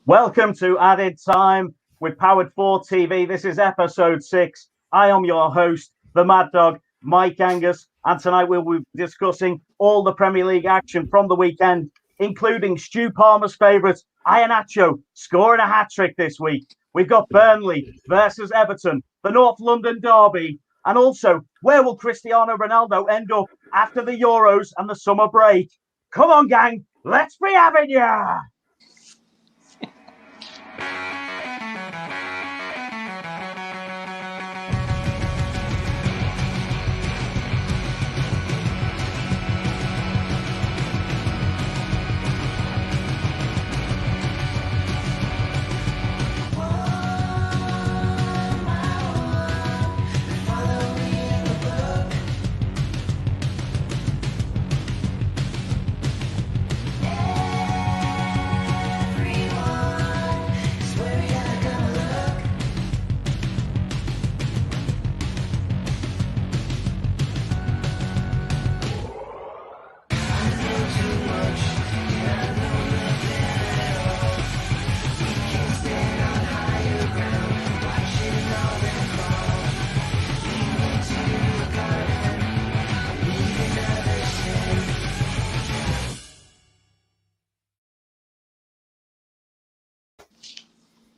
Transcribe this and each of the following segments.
Welcome to Added Time with Powered 4 TV. This is episode 6. I am your host, the Mad Dog, Mike Angus, and tonight we'll be discussing all the Premier League action from the weekend, including Stu Palmer's favourites, Iheanacho, scoring a hat-trick this week. We've got Burnley versus Everton, the North London derby, and also, where will Cristiano Ronaldo end up after the Euros and the summer break? Come on, gang, let's be having ya!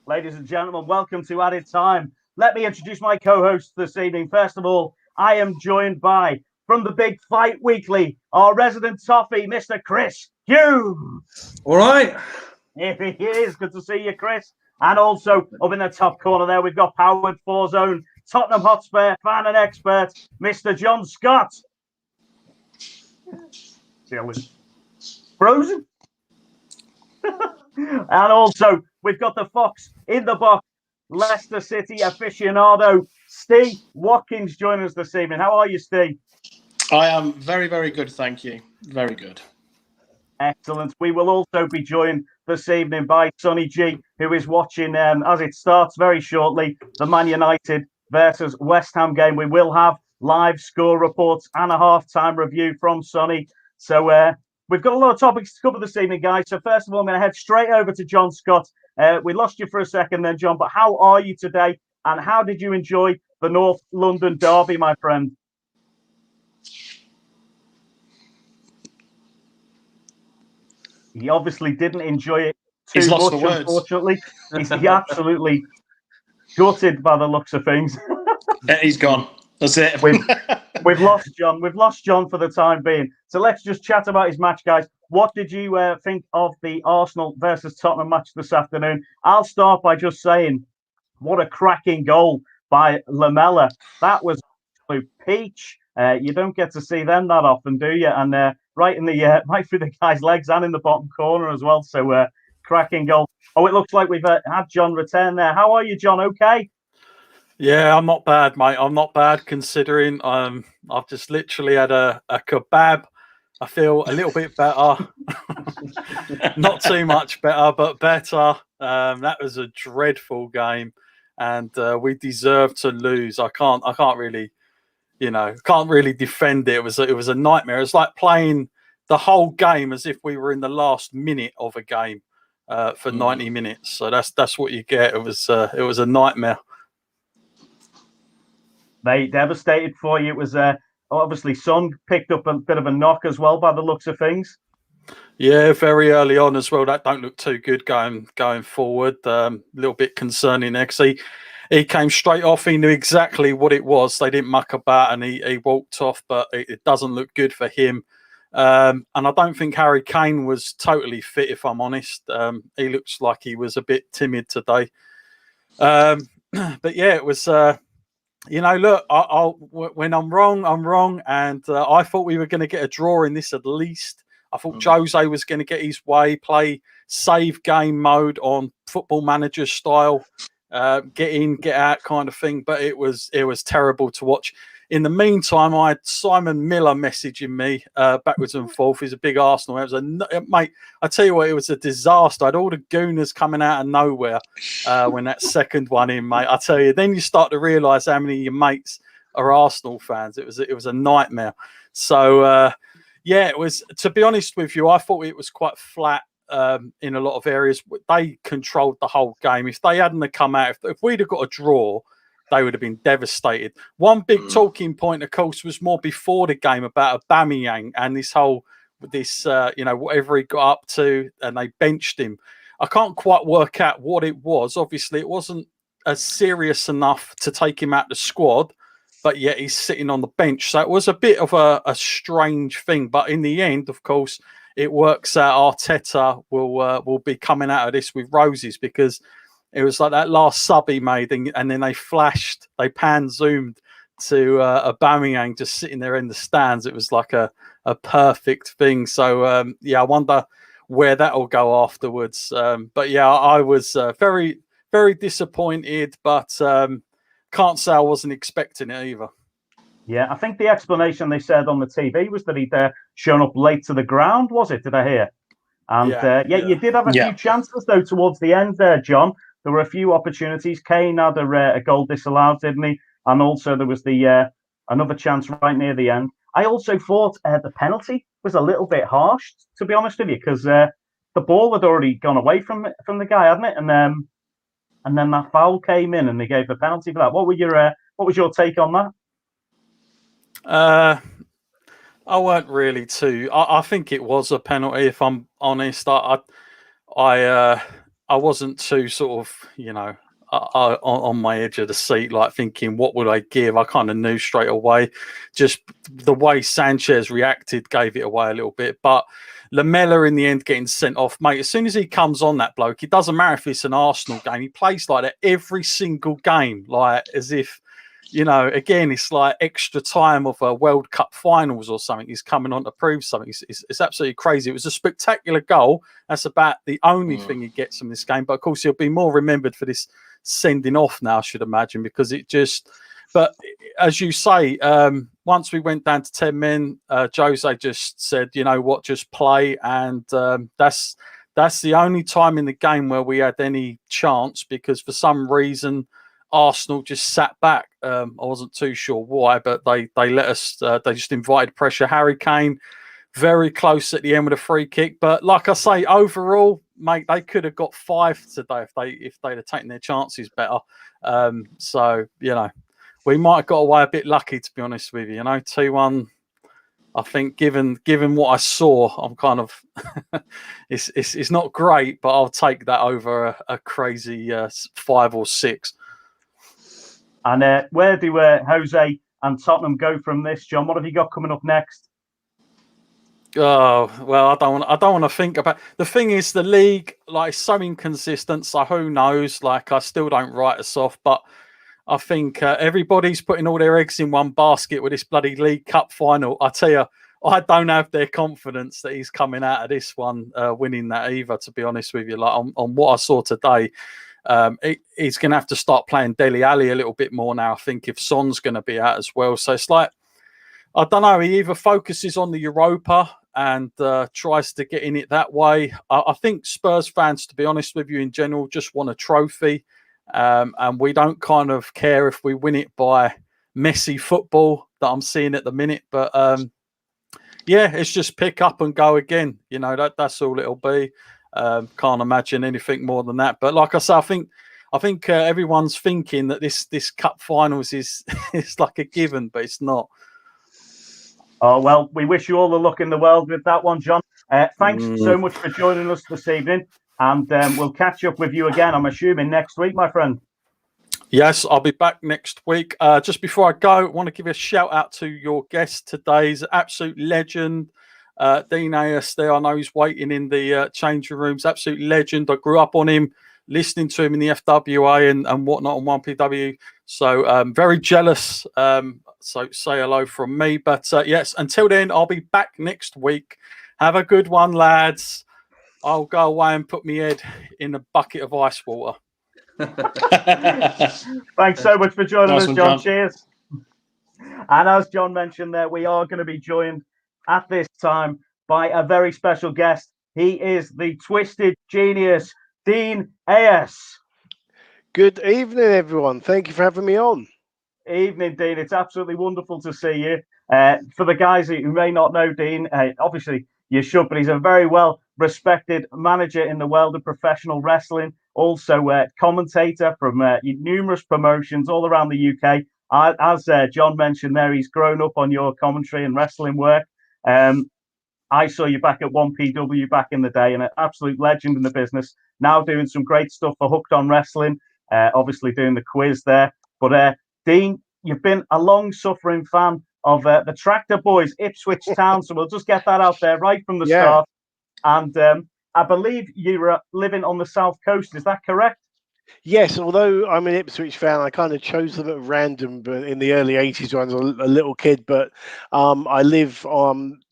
Ladies and gentlemen, welcome to Added Time. Let me introduce my co-hosts this evening. First of all, I am joined by, from the Big Fight Weekly, our resident toffee, Mr. Chris Hughes. All right. Here he is. Good to see you, Chris. And also, up in the top corner there, we've got Powered 4's own Tottenham Hotspur fan and expert, Mr. John Scott. See how it's frozen? And also, we've got the Fox in the box, Leicester City aficionado, Steve Watkins, joining us this evening. How are you, Steve? I am very, very good, thank you. Very good. Excellent. We will also be joined this evening by Sonny G, who is watching, as it starts very shortly, the Man United versus West Ham game. We will have live score reports and a half-time review from Sonny. So, we've got a lot of topics to cover this evening, guys. So first of all, I'm going to head straight over to John Scott. We lost you for a second then, John, but how are you today? And how did you enjoy the North London derby, my friend? He obviously didn't enjoy it too much, unfortunately. He's absolutely gutted by the looks of things. He's gone. That's it. We've lost John. We've lost John for the time being. So let's just chat about his match, guys. What did you think of the Arsenal versus Tottenham match this afternoon? I'll start by just saying, what a cracking goal by Lamela. That was absolute peach. You don't get to see them that often, do you? And right through the guy's legs and in the bottom corner as well. So cracking goal. Oh, it looks like we've had John return there. How are you, John? Okay? Yeah, I'm not bad, mate. I'm not bad considering I've just literally had a kebab. I feel a little bit better. Not too much better, but better. That was a dreadful game, and we deserved to lose. I can't really, can't really defend it. It was a nightmare. It's like playing the whole game as if we were in the last minute of a game for 90 minutes. So that's what you get. It was a nightmare. They devastated for you. It was obviously Son picked up a bit of a knock as well by the looks of things. Yeah, very early on as well. That don't look too good going forward. A little bit concerning there because he came straight off. He knew exactly what it was. They didn't muck about and he walked off, but it doesn't look good for him. And I don't think Harry Kane was totally fit, if I'm honest. He looks like he was a bit timid today. But yeah, it was... look, when I'm wrong. And I thought we were going to get a draw in this at least. I thought Jose was going to get his way, play save game mode on Football Manager style, get in, get out kind of thing. But it was terrible to watch. In the meantime, I had Simon Miller messaging me backwards and forth. He's a big Arsenal. It was mate. I tell you what, it was a disaster. I had all the gooners coming out of nowhere when that second one in, mate. I tell you, then you start to realise how many of your mates are Arsenal fans. It was a nightmare. So yeah, it was. To be honest with you, I thought it was quite flat in a lot of areas. They controlled the whole game. If they hadn't have come out, if we'd have got a draw, they would have been devastated. One big talking point, of course, was more before the game about Aubameyang and whatever he got up to, and they benched him. I can't quite work out what it was. Obviously, it wasn't as serious enough to take him out the squad, but yet he's sitting on the bench. So it was a bit of a strange thing. But in the end, of course, it works out. Arteta will be coming out of this with roses, because it was like that last sub he made, and then they pan-zoomed to Aubameyang just sitting there in the stands. It was like a perfect thing. So, I wonder where that will go afterwards. But yeah, I was very, very disappointed, but can't say I wasn't expecting it either. Yeah, I think the explanation they said on the TV was that he'd shown up late to the ground, was it? Did I hear? And you did have a few chances, though, towards the end there, John. There were a few opportunities. Kane had a goal disallowed, didn't he? And also there was the another chance right near the end. I also thought the penalty was a little bit harsh, to be honest with you, because the ball had already gone away from the guy, hadn't it? And then that foul came in, and they gave the penalty for that. What was your take on that? I weren't really too. I think it was a penalty. If I'm honest, I wasn't too sort of on my edge of the seat, like thinking what would I give. I kind of knew straight away. Just the way Sanchez reacted gave it away a little bit. But Lamela in the end getting sent off, mate. As soon as he comes on, that bloke, it doesn't matter if it's an Arsenal game. He plays like that every single game, like as if. Again, it's like extra time of a World Cup finals or something. He's coming on to prove something. It's absolutely crazy. It was a spectacular goal. That's about the only thing he gets from this game. But of course, he'll be more remembered for this sending off now, I should imagine, because it just. But as you say, once we went down to 10 men, Jose just said, "You know what, just play," and that's the only time in the game where we had any chance, because for some reason Arsenal just sat back. I wasn't too sure why, but they let us. They just invited pressure. Harry Kane, very close at the end with a free kick. But like I say, overall, mate, they could have got 5 today if they'd have taken their chances better. So we might have got away a bit lucky, to be honest with you. 2-1. I think given what I saw, I'm kind of it's not great, but I'll take that over a crazy 5 or 6. And where do Jose and Tottenham go from this, John? What have you got coming up next? Oh well, I don't want to think about. The thing is, the league is so inconsistent. So who knows? I still don't write us off, but I think everybody's putting all their eggs in one basket with this bloody League Cup final. I tell you, I don't have their confidence that he's coming out of this one winning that either. To be honest with you, on what I saw today. He's going to have to start playing Dele Alli a little bit more now, I think, if Son's going to be out as well. So it's I don't know, he either focuses on the Europa and tries to get in it that way. I think Spurs fans, to be honest with you, in general, just want a trophy. And we don't kind of care if we win it by messy football that I'm seeing at the minute. But it's just pick up and go again. That's all it'll be. Can't imagine anything more than that. But like I say, I think everyone's thinking that this cup finals is like a given, but it's not. Oh well, we wish you all the luck in the world with that one, John. Thanks so much for joining us this evening, and we'll catch up with you again, I'm assuming, next week, my friend. Yes, I'll be back next week. Just before I go, I want to give a shout out to your guest today's absolute legend. Dean AS there, I know he's waiting in the changing rooms. Absolute legend. I grew up on him, listening to him in the FWA and whatnot on 1PW. So very jealous. So say hello from me. But yes, until then, I'll be back next week. Have a good one, lads. I'll go away and put my head in a bucket of ice water. Thanks so much for joining us, John. Cheers. And as John mentioned there, we are going to be joined at this time by a very special guest. He is the Twisted Genius, Dean AS. Good evening, everyone. Thank you for having me on. Evening, Dean. It's absolutely wonderful to see you. For the guys who may not know Dean, obviously you should, but he's a very well respected manager in the world of professional wrestling. Also, commentator from numerous promotions all around the UK. As John mentioned there, he's grown up on your commentary and wrestling work. I saw you back at 1PW back in the day, and an absolute legend in the business. Now doing some great stuff for Hooked on Wrestling, obviously doing the quiz there. But Dean, you've been a long-suffering fan of the Tractor Boys, Ipswich Town, so we'll just get that out there right from the start. And I believe you were living on the South Coast, is that correct? Yes, although I'm an Ipswich fan, I kind of chose them at random but in the early 80s when I was a little kid. But I live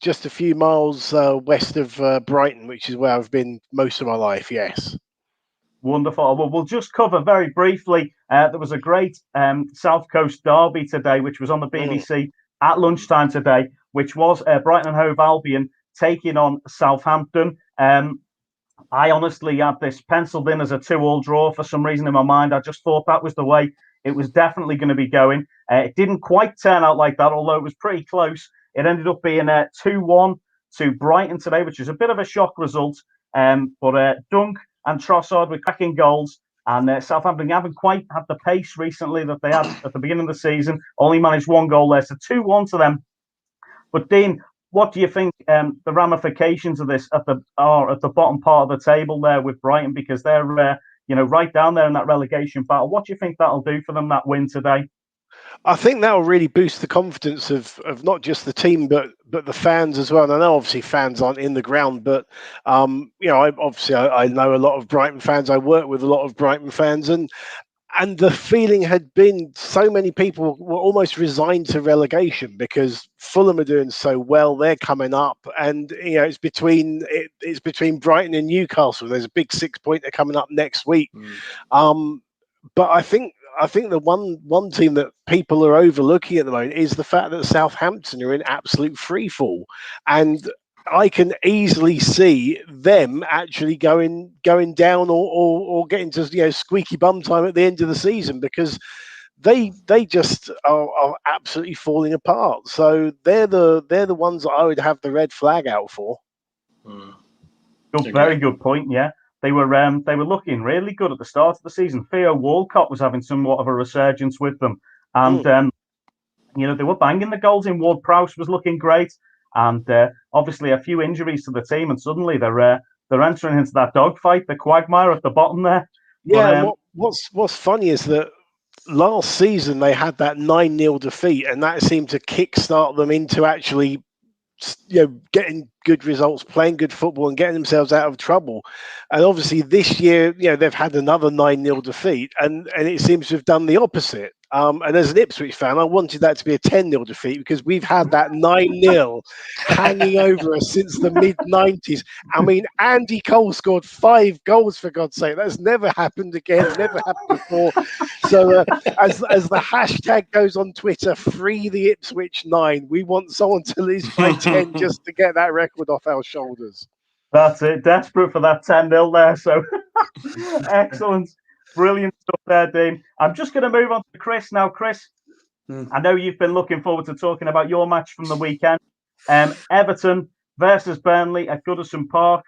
just a few miles west of Brighton, which is where I've been most of my life, yes. Wonderful. Well, we'll just cover very briefly. There was a great South Coast derby today, which was on the BBC at lunchtime today, which was Brighton and Hove Albion taking on Southampton. I honestly had this penciled in as a 2-2 draw for some reason in my mind. I just thought that was the way it was definitely going to be going. It didn't quite turn out like that, although it was pretty close. It ended up being 2-1 to Brighton today, which is a bit of a shock result. But Dunk and Trossard were cracking goals, and Southampton haven't quite had the pace recently that they had at the beginning of the season. Only managed 1 goal there, so 2-1 to them. But Dean, what do you think the ramifications of this are at the bottom part of the table there with Brighton, because they're right down there in that relegation battle? What do you think that'll do for them, that win today? I think that will really boost the confidence of not just the team but the fans as well. And I know obviously fans aren't in the ground, but I know a lot of Brighton fans. I work with a lot of Brighton fans, and the feeling had been so many people were almost resigned to relegation because Fulham are doing so well. They're coming up, and it's between Brighton and Newcastle. There's a big 6-pointer coming up next week. But I think the one team that people are overlooking at the moment is the fact that Southampton are in absolute free fall, and I can easily see them actually going down or getting to squeaky bum time at the end of the season, because they just are absolutely falling apart. So they're the ones that I would have the red flag out for. Very good point. Yeah, they were looking really good at the start of the season. Theo Walcott was having somewhat of a resurgence with them, and they were banging the goals in. Ward-Prowse was looking great. And obviously a few injuries to the team, and suddenly they're entering into that dogfight, the quagmire at the bottom there. Yeah, but, what's funny is that last season they had that 9-0 defeat, and that seemed to kickstart them into actually getting good results, playing good football, and getting themselves out of trouble. And obviously this year, they've had another 9-0 defeat, and it seems to have done the opposite. And as an Ipswich fan, I wanted that to be a 10-0 defeat, because we've had that 9-0 hanging over us since the mid-90s. I mean, Andy Cole scored 5 goals, for God's sake. That's never happened again, never happened before. So as the hashtag goes on Twitter, free the Ipswich 9, we want someone to lose by 10 just to get that record off our shoulders. That's it. Desperate for that 10-0 there. So excellent. Brilliant stuff there, Dean. I'm just going to move on to Chris now. Chris, I know you've been looking forward to talking about your match from the weekend. Everton versus Burnley at Goodison Park.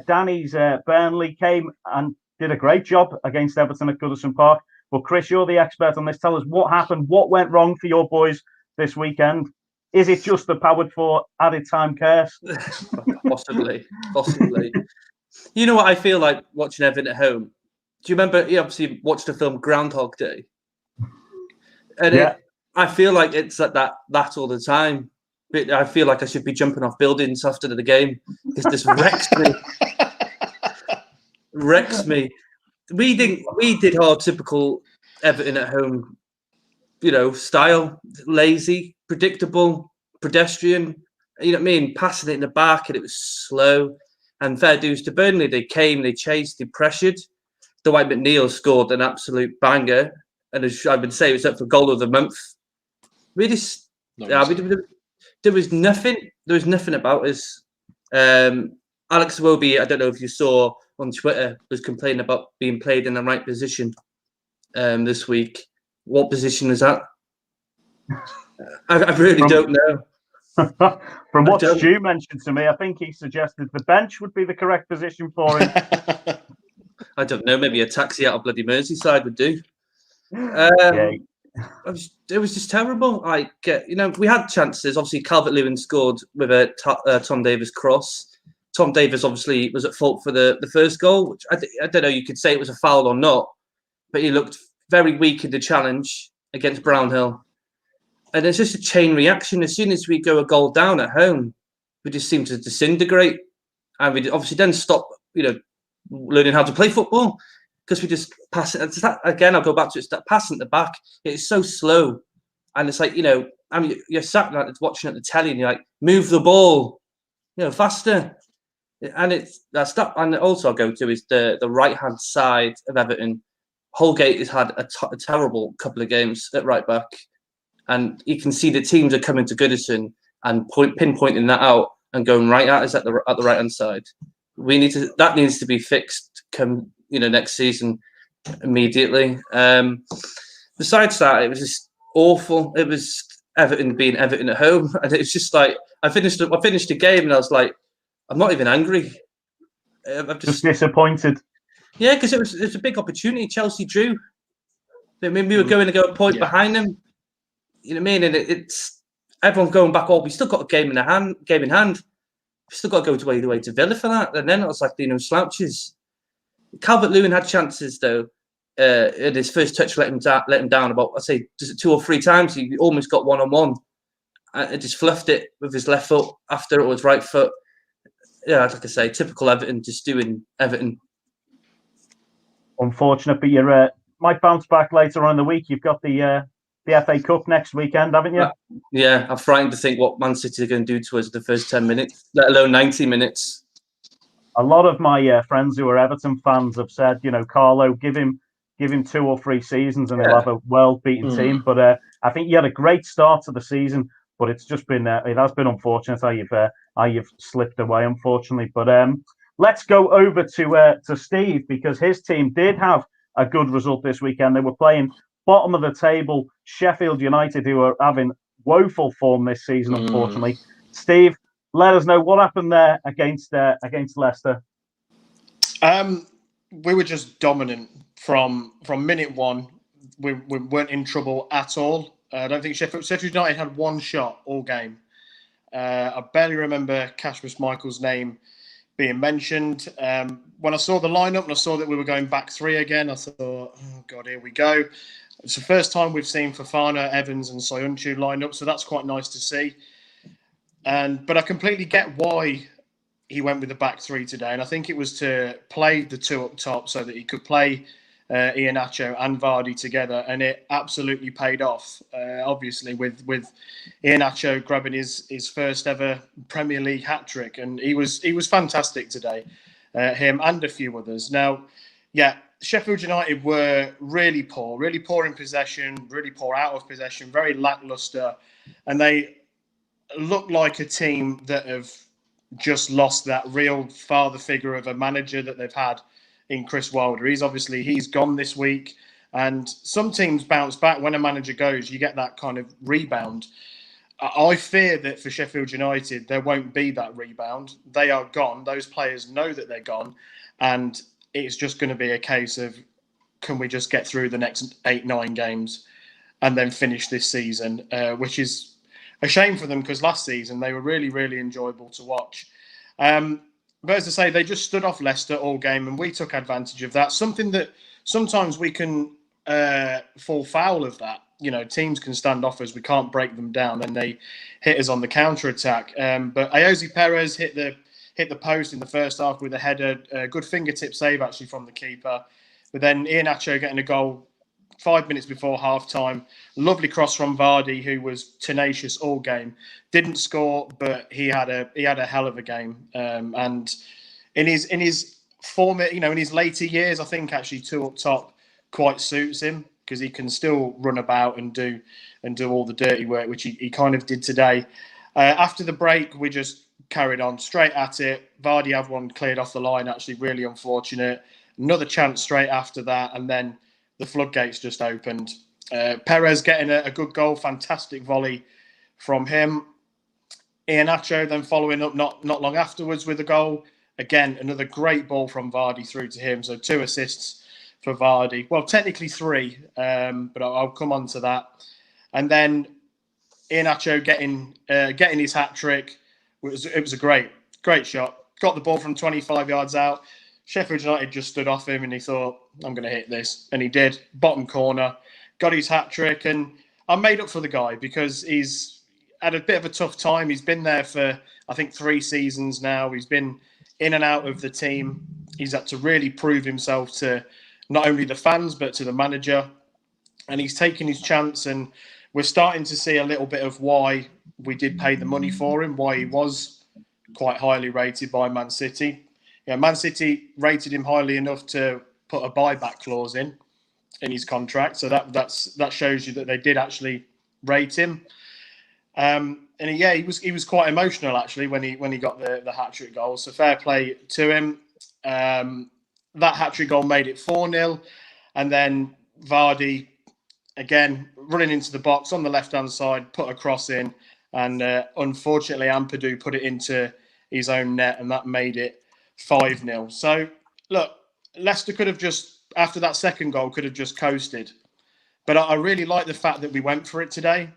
Danny's Burnley came and did a great job against Everton at Goodison Park. But Chris, you're the expert on this. Tell us what happened. What went wrong for your boys this weekend? Is it just the powered for added time curse? Possibly. You know what I feel like watching Everton at home? Do you remember? You obviously watched the film Groundhog Day, and I feel like it's like that all the time. But I feel like I should be jumping off buildings after the game because this wrecks me. We did our typical Everton at home, style, lazy, predictable, pedestrian. You know what I mean? Passing it in the back, and it was slow. And fair dues to Burnley, they came, they chased, they pressured. Dwight McNeil scored an absolute banger, and as I've been saying, it was up for goal of the month. There was nothing. There was nothing about us. Alex Iwobi, I don't know if you saw on Twitter, was complaining about being played in the right position this week. What position is that? I really don't know. From what don't- Stu mentioned to me, I think he suggested the bench would be the correct position for him. I don't know. Maybe a taxi out of bloody Merseyside would do. Yeah. It was just terrible. Like, we had chances. Obviously, Calvert-Lewin scored with a Tom Davies cross. Tom Davies obviously was at fault for the first goal, which I don't know. You could say it was a foul or not, but he looked very weak in the challenge against Brownhill. And it's just a chain reaction. As soon as we go a goal down at home, we just seem to disintegrate, and we obviously then stop, learning how to play football. Because we just pass it. Again, I'll go back to it. That pass at the back, it's so slow. And it's like, you're sat there watching at the telly and you're like, move the ball, faster. And that's that. And also I'll go to is the right-hand side of Everton. Holgate has had a terrible couple of games at right back. And you can see the teams are coming to Goodison and pinpointing that out and going right at us at the right-hand side. That needs to be fixed next season immediately. Besides that, it was just awful. It was Everton being Everton at home, and it's just like I finished the game and I was like, I'm not even angry. I'm just disappointed. Yeah, because it was a big opportunity. Chelsea drew. I mean, we were going to go a point behind them. You know what I mean? And it's everyone going back. Oh, we still got a game in hand. We still got to go away to Villa for that. And then it was like slouches. Calvert-Lewin had chances though. In his first touch, let him down about, I'd say, 2 or 3 times. He almost got 1-on-1. And just fluffed it with his left foot after it was right foot. Yeah, like I say, typical Everton, just doing Everton. Unfortunate, but you might bounce back later on in the week. You've got the FA Cup next weekend, haven't you? Yeah, I'm frightened to think what Man City are going to do to us in the first 10 minutes, let alone 90 minutes. A lot of my friends who are Everton fans have said, Carlo, give him 2 or 3 seasons and he'll have a well-beaten team. But I think he had a great start to the season, but it's just been it has been unfortunate how you've slipped away, unfortunately. But let's go over to Steve, because his team did have a good result this weekend. They were playing bottom of the table Sheffield United, who are having woeful form this season, unfortunately. Steve, let us know what happened there against Leicester. We were just dominant from minute one. We weren't in trouble at all. I don't think Sheffield United had one shot all game. I barely remember Kasper Schmeichel's name being mentioned. When I saw the lineup and I saw that we were going back 3 again, I thought, oh God, here we go. It's the first time we've seen Fofana, Evans and Soyuncu line up, so that's quite nice to see. But I completely get why he went with the back 3 today, and I think it was to play the 2 up top so that he could play Iheanacho and Vardy together, and it absolutely paid off. Obviously, with Iheanacho grabbing his first ever Premier League hat trick, and he was fantastic today. Him and a few others. Now, yeah, Sheffield United were really poor in possession, really poor out of possession, very lackluster, and they look like a team that have just lost that real father figure of a manager that they've had in Chris Wilder. He's gone this week, and some teams bounce back when a manager goes. You get that kind of rebound. I fear that for Sheffield United, there won't be that rebound. They are gone. Those players know that they're gone, and it's just going to be a case of, can we just get through the next 8-9 games and then finish this season, which is a shame for them, because last season they were really, really enjoyable to watch. But as I say, they just stood off Leicester all game, and we took advantage of that. Something that sometimes we can fall foul of that. Teams can stand off us. We can't break them down, and they hit us on the counter attack. But Ayoze Perez hit the post in the first half with a header, a good fingertip save actually from the keeper. But then Iheanacho getting a goal 5 minutes before half-time. Lovely cross from Vardy, who was tenacious all game. Didn't score, but he had a hell of a game. And in his form, in his later years, I think actually 2 up top quite suits him, because he can still run about and do all the dirty work, which he kind of did today. After the break, we just carried on straight at it. Vardy had one cleared off the line, actually really unfortunate. Another chance straight after that, and then the floodgates just opened. Perez getting a good goal, fantastic volley from him. Iheanacho then following up not long afterwards with a goal. Again, another great ball from Vardy through to him. So 2 assists for Vardy. Well, technically 3, but I'll come on to that. And then Iheanacho getting his hat trick. It was a great shot. Got the ball from 25 yards out. Sheffield United just stood off him and he thought, I'm going to hit this. And he did. Bottom corner. Got his hat trick. And I made up for the guy because he's had a bit of a tough time. He's been there for, I think, 3 seasons now. He's been in and out of the team. He's had to really prove himself to not only the fans, but to the manager. And he's taken his chance. And we're starting to see a little bit of why we did pay the money for him, why he was quite highly rated by Man City. Yeah, Man City rated him highly enough to put a buyback clause in his contract. So that shows you that they did actually rate him. And he was quite emotional actually when he got the hat-trick goal. So fair play to him. That hat-trick goal made it 4-0. And then Vardy, again, running into the box on the left-hand side, put a cross in. And unfortunately, Ampadu put it into his own net, and that made it 5-0. So, look, Leicester could have just, after that second goal, could have just coasted. But I really like the fact that we went for it today.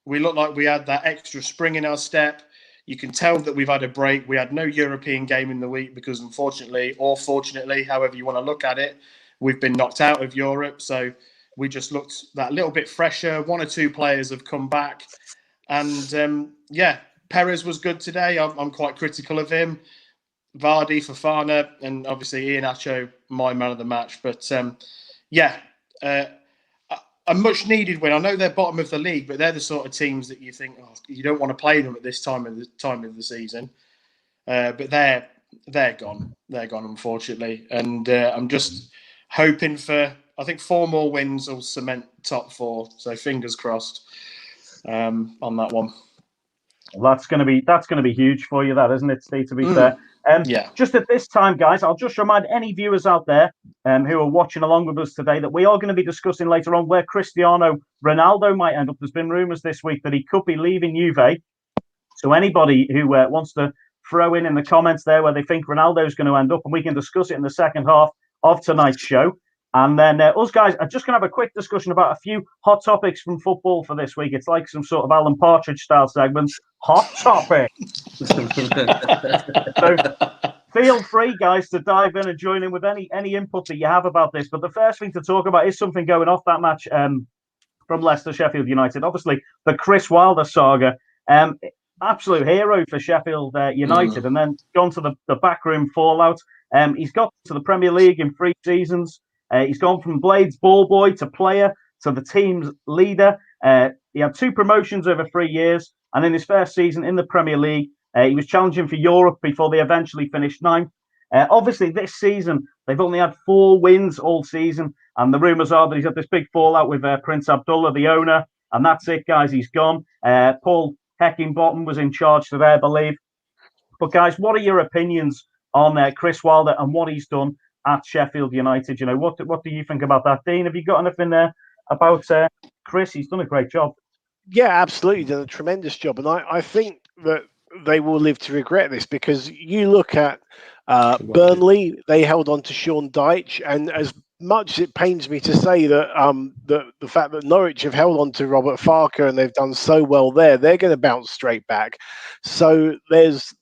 We looked like we had that extra spring in our step. You can tell that we've had a break. We had no European game in the week because, unfortunately, or fortunately, however you want to look at it, we've been knocked out of Europe. So we just looked that little bit fresher. 1 or 2 players have come back. And, Perez was good today. I'm quite critical of him. Vardy, Fofana, and obviously Iheanacho, my man of the match. But, a much-needed win. I know they're bottom of the league, but they're the sort of teams that you think, you don't want to play them at this time of the season. But they're gone. They're gone, unfortunately. And I'm just hoping for, I think 4 more wins will cement top 4. So fingers crossed on that one. Well, that's going to be huge for you, that, isn't it, Steve? To be fair, just at this time, guys, I'll just remind any viewers out there who are watching along with us today that we are going to be discussing later on where Cristiano Ronaldo might end up. There's been rumours this week that he could be leaving Juve. So anybody who wants to throw in the comments there where they think Ronaldo's going to end up, and we can discuss it in the second half of tonight's show. And then us guys are just going to have a quick discussion about a few hot topics from football for this week. It's like some sort of Alan Partridge style segment. Hot topic. So feel free, guys, to dive in and join in with any input that you have about this. But the first thing to talk about is something going off that match from Leicester, Sheffield United. Obviously, the Chris Wilder saga. Absolute hero for Sheffield United. And then gone to the backroom fallout. He's got to the Premier League in 3 seasons. He's gone from Blades ball boy to player to the team's leader. He had 2 promotions over 3 years. And in his first season in the Premier League, he was challenging for Europe before they eventually finished 9th. Obviously, this season, they've only had 4 wins all season. And the rumours are that he's had this big fallout with Prince Abdullah, the owner. And that's it, guys. He's gone. Paul Heckingbottom was in charge today, I believe. But, guys, what are your opinions on Chris Wilder and what he's done at Sheffield United? You know, what do you think about that, Dean? Have you got anything there about Chris? He's done a great job. Yeah, absolutely, done a tremendous job, and I think that they will live to regret this, because you look at Burnley, they held on to Sean Dyche, and as much as it pains me to say that the fact that Norwich have held on to Robert Farker and they've done so well there, they're going to bounce straight back. So there's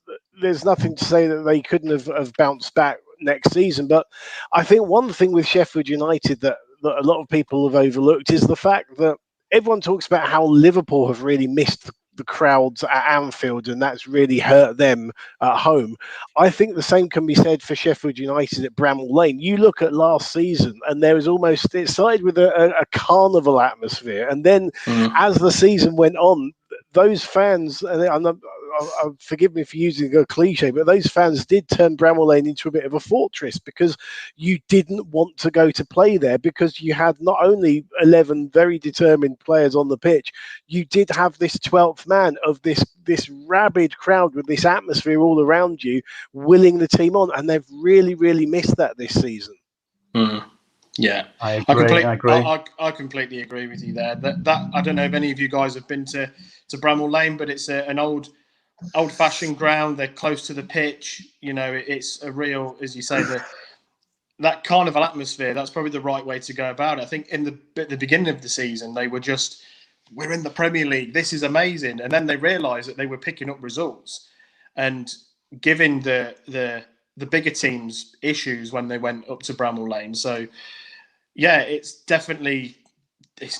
nothing to say that they couldn't have bounced back next season. But I think one thing with Sheffield United that a lot of people have overlooked is the fact that everyone talks about how Liverpool have really missed the crowds at Anfield, and that's really hurt them at home. I think the same can be said for Sheffield United at Bramall Lane. You look at last season, and there was it started with a carnival atmosphere, and then as the season went on, those fans, and forgive me for using a cliche, but those fans did turn Bramall Lane into a bit of a fortress, because you didn't want to go to play there, because you had not only 11 very determined players on the pitch, you did have this 12th man of this rabid crowd with this atmosphere all around you, willing the team on, and they've really, really missed that this season. Yeah, I agree. I completely agree with you there. That I don't know if any of you guys have been to Bramall Lane, but it's an old old-fashioned ground. They're close to the pitch. You know, it's a real, as you say, that carnival atmosphere. That's probably the right way to go about it. I think at the beginning of the season, they were just, we're in the Premier League. This is amazing. And then they realised that they were picking up results and giving the bigger teams issues when they went up to Bramall Lane. So, yeah, it's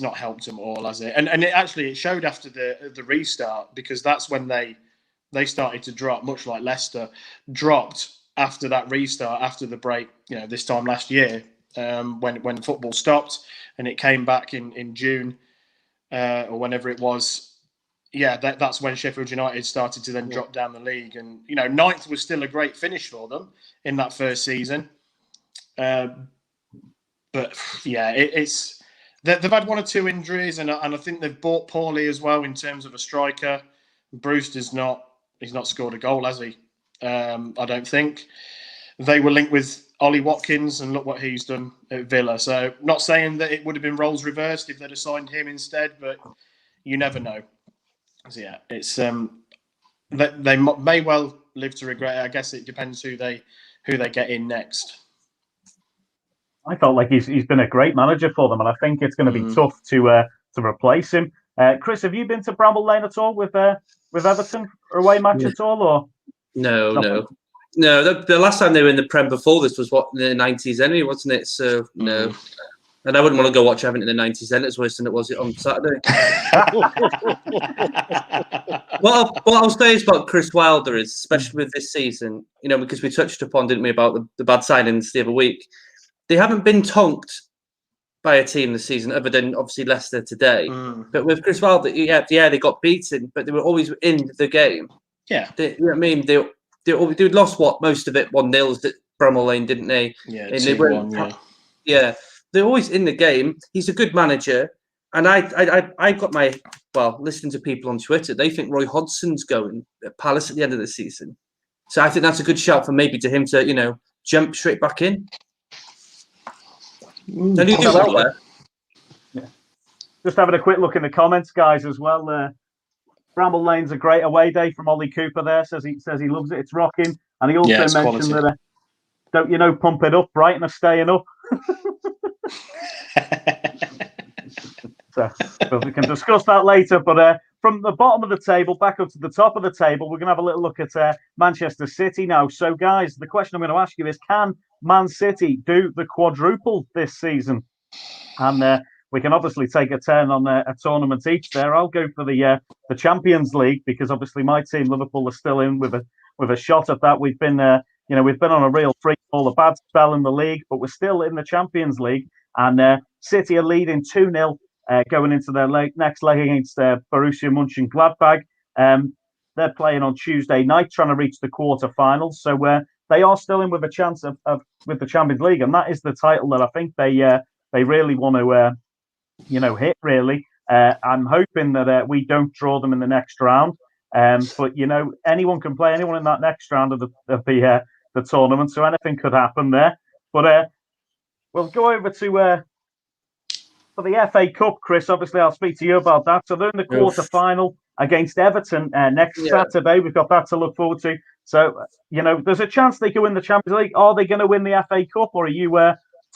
not helped them all, has it? And it showed after the restart, because that's when they started to drop, much like Leicester dropped after that restart, after the break, you know, this time last year, when football stopped and it came back in June or whenever it was. Yeah, that's when Sheffield United started to then drop down the league. And, you know, 9th was still a great finish for them in that first season. But, yeah, they've had 1 or 2 injuries, and I think they've bought poorly as well in terms of a striker. Brewster's he's not scored a goal, has he? I don't think. They were linked with Ollie Watkins, and look what he's done at Villa. So, not saying that it would have been roles reversed if they'd have signed him instead, but you never know. So, yeah, it's they may well live to regret it. I guess it depends who they get in next. I felt like he's been a great manager for them, and I think it's going to be tough to replace him. Chris, have you been to Bramall Lane at all with Everton or away match at all? Or no. The last time they were in the Prem before this was in the 90s anyway, wasn't it? So no. And I wouldn't want to go watch Everton in the 90s then. It's worse than it was on Saturday. What I'll say is about Chris Wilder is, especially with this season, you know, because we touched upon, didn't we, about the bad signings the other week. They haven't been tonked by a team this season, other than obviously Leicester today. But with Chris Wilder, they got beaten, but they were always in the game. Yeah. You know what I mean? They lost most of it 1-0 at Bramall Lane, didn't they? Yeah, and they were. Yeah. They're always in the game. He's a good manager. And I got listening to people on Twitter, they think Roy Hodgson's going at Palace at the end of the season. So I think that's a good shout for maybe to him to, you know, jump straight back in. And you do well there. Yeah. Just having a quick look in the comments, guys, as well. Bramall Lane's a great away day from Ollie Cooper there. Says he loves it. It's rocking. And he also mentioned that, don't you know, pump it up. Brighton are staying up. So we can discuss that later. But from the bottom of the table back up to the top of the table, we're going to have a little look at Manchester City now. So, guys, the question I'm going to ask you is, can Man City do the quadruple this season? And we can obviously take a turn on a tournament each there. I'll go for the Champions League, because obviously my team, Liverpool, are still in with a shot at that. We've been we've been on a real free fall, a bad spell in the league, but we're still in the Champions League. And City are leading 2-0 going into their next leg against Borussia Mönchengladbach. They're playing on Tuesday night, trying to reach the quarterfinals. So they are still in with a chance of with the Champions League, and that is the title that I think they really want to hit. Really, I'm hoping that we don't draw them in the next round. But you know, anyone can play anyone in that next round of the tournament, so anything could happen there. But we'll go over to for the FA Cup, Chris. Obviously, I'll speak to you about that. So they're in the quarter-final against Everton next Saturday. We've got that to look forward to. So, you know, there's a chance they could win the Champions League. Are they going to win the FA Cup, or are you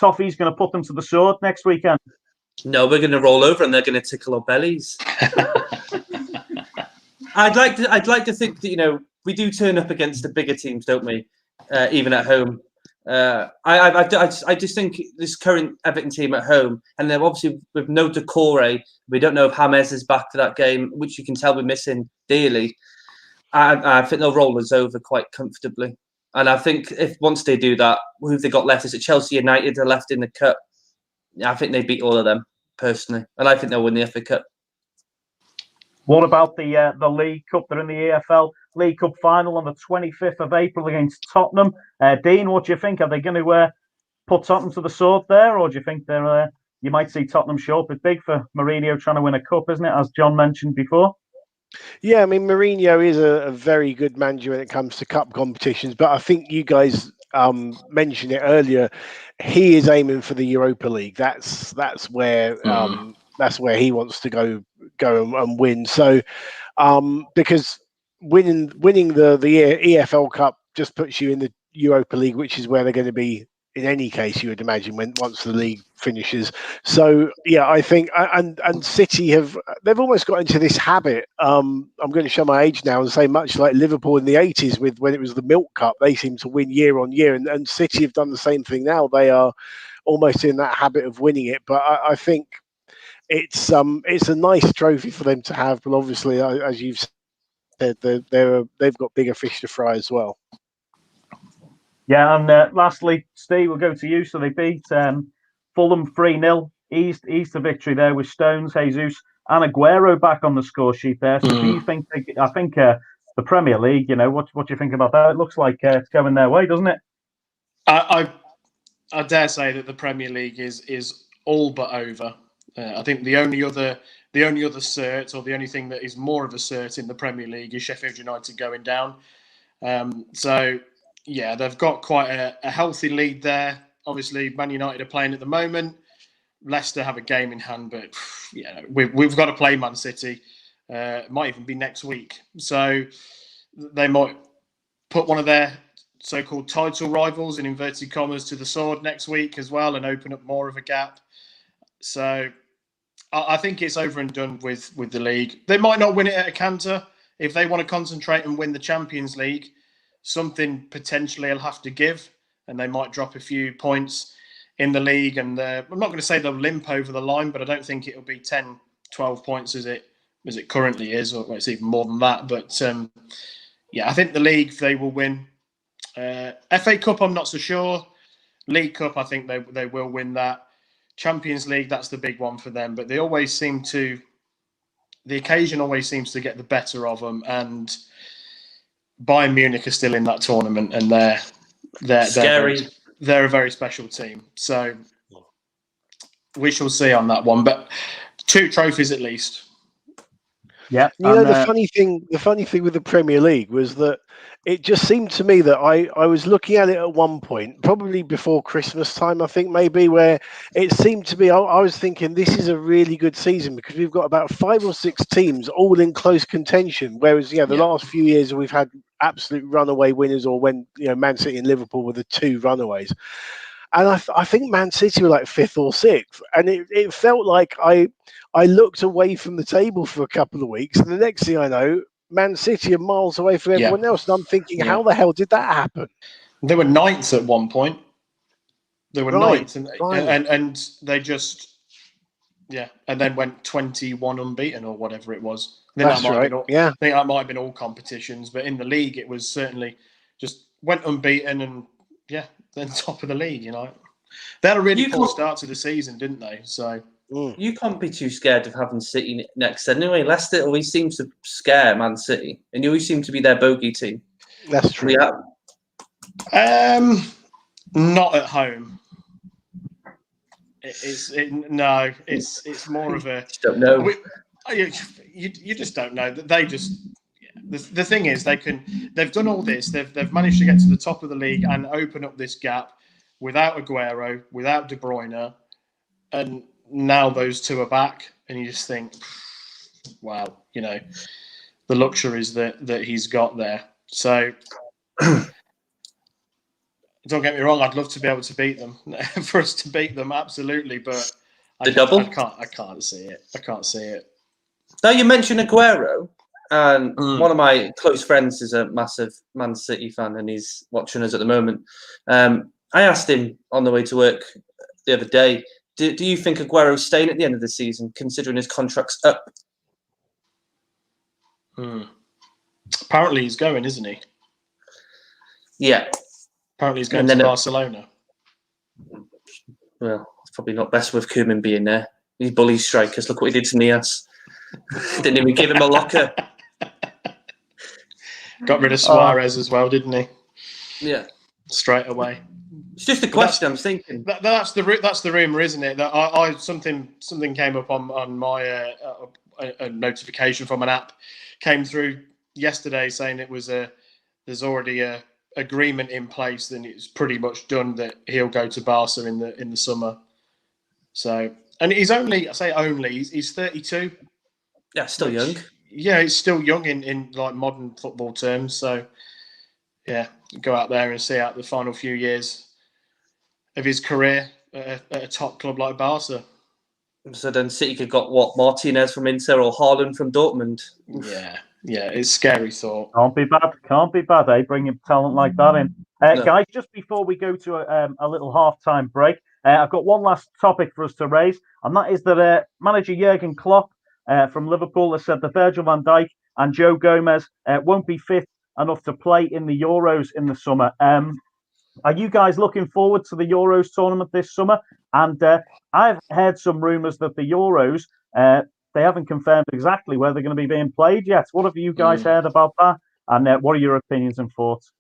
Toffee's going to put them to the sword next weekend? No, we're going to roll over and they're going to tickle our bellies. I'd like to think that, you know, we do turn up against the bigger teams, don't we? Even at home. I just think this current Everton team at home, and then obviously with no Decore, we don't know if James is back for that game, which you can tell we're missing dearly. I think they'll roll us over quite comfortably. And I think if once they do that, who have they got left? Is it Chelsea United are left in the cup? I think they beat all of them personally, and I think they'll win the FA Cup. What about the League Cup? They're in the EFL League Cup final on the 25th of April against Tottenham. Dean, what do you think? Are they going to put Tottenham to the sword there, or do you think you might see Tottenham show up? It's big for Mourinho trying to win a cup, isn't it? As John mentioned before. Yeah, I mean, Mourinho is a very good manager when it comes to cup competitions, but I think you guys mentioned it earlier. He is aiming for the Europa League. That's where he wants to go and win. So because winning the EFL Cup just puts you in the Europa League, which is where they're going to be in any case, you would imagine, once the league finishes. So yeah, I think and City they've almost got into this habit. I'm going to show my age now and say much like Liverpool in the 80s when it was the Milk Cup, they seem to win year on year, and City have done the same thing now. They are almost in that habit of winning it, but I think it's a nice trophy for them to have. But obviously, as you've said, they've got bigger fish to fry as well. Yeah, and lastly, Steve, we'll go to you. So they beat Fulham 3-0. Eased the victory there with Stones, Jesus, and Aguero back on the score sheet there. So do you think? I think the Premier League. What do you think about that? It looks like it's going their way, doesn't it? I dare say that the Premier League is all but over. I think the only other cert, or the only thing that is more of a cert in the Premier League, is Sheffield United going down. So yeah, they've got quite a healthy lead there. Obviously, Man United are playing at the moment. Leicester have a game in hand, but yeah, we've got to play Man City. It might even be next week. So they might put one of their so-called title rivals, in inverted commas, to the sword next week as well, and open up more of a gap. So I think it's over and done with the league. They might not win it at a canter. If they want to concentrate and win the Champions League, something potentially will have to give, and they might drop a few points in the league. And I'm not going to say they'll limp over the line, but I don't think it'll be 10, 12 points as it currently is, or it's even more than that. But yeah, I think the league, they will win. FA Cup, I'm not so sure. League Cup, I think they will win that. Champions League, that's the big one for them. But they always seem to, the occasion always seems to get the better of them. And Bayern Munich are still in that tournament, and they're Scary. They're a very special team. So we shall see on that one. But 2 trophies at least. Yeah. The funny thing with the Premier League was that it just seemed to me that I was looking at it at one point, probably before Christmas time, I think maybe, where it seemed to be, I was thinking this is a really good season because we've got about 5 or 6 teams all in close contention. Whereas, the last few years we've had absolute runaway winners, or when, Man City and Liverpool were the 2 runaways. And I think Man City were like 5th or 6th. And it felt like I looked away from the table for a couple of weeks. And the next thing I know, Man City are miles away from everyone else. And I'm thinking, how the hell did that happen? They were 9th at one point. They were 9th. And they just, and then went 21 unbeaten or whatever it was. That's right. I think that might have been all competitions. But in the league, it was certainly just went unbeaten and, then top of the league, They had a really poor start to the season, didn't they? So you can't be too scared of having City next anyway. Leicester always seems to scare Man City, and you always seem to be their bogey team. That's true. Yeah. Not at home. It's more of a. Just don't know. You just don't know. They just. The thing is, they've done all this. They've managed to get to the top of the league and open up this gap without Aguero, without De Bruyne, and now those 2 are back, and you just think, wow, the luxuries that he's got there. So don't get me wrong, I'd love to be able to beat them, for us to beat them, absolutely, but I can't see it. I can't see it. Now you mentioned Aguero. And one of my close friends is a massive Man City fan, and he's watching us at the moment. I asked him on the way to work the other day, do you think Aguero's staying at the end of the season, considering his contract's up? Apparently he's going, isn't he? Yeah. Apparently he's going to Barcelona. Well, it's probably not best with Koeman being there. He's bully strikers. Look what he did to Nias. Didn't even give him a locker. Got rid of Suarez as well, didn't he? Yeah. Straight away. It's just a question. I'm thinking. That's the rumor, isn't it? That I something came up on my a notification from an app came through yesterday saying it was there's already a agreement in place, and it's pretty much done that he'll go to Barca in the summer. So, and he's only, I say only, he's 32. Yeah, still young. yeah, he's still young in like modern football terms. So yeah, go out there and see out the final few years of his career at a top club like Barca. So then City could got what, Martinez from Inter or Haaland from Dortmund. Yeah, it's scary thought. Can't be bad, eh? Bringing talent like that in. No. Guys, just before we go to a little half-time break, I've got one last topic for us to raise, and that is that manager Jurgen Klopp from Liverpool has said that Virgil van Dijk and Joe Gomez won't be fit enough to play in the Euros in the summer. Are you guys looking forward to the Euros tournament this summer? And I've heard some rumours that the Euros, they haven't confirmed exactly where they're going to be being played yet. What have you guys heard about that? And what are your opinions and thoughts?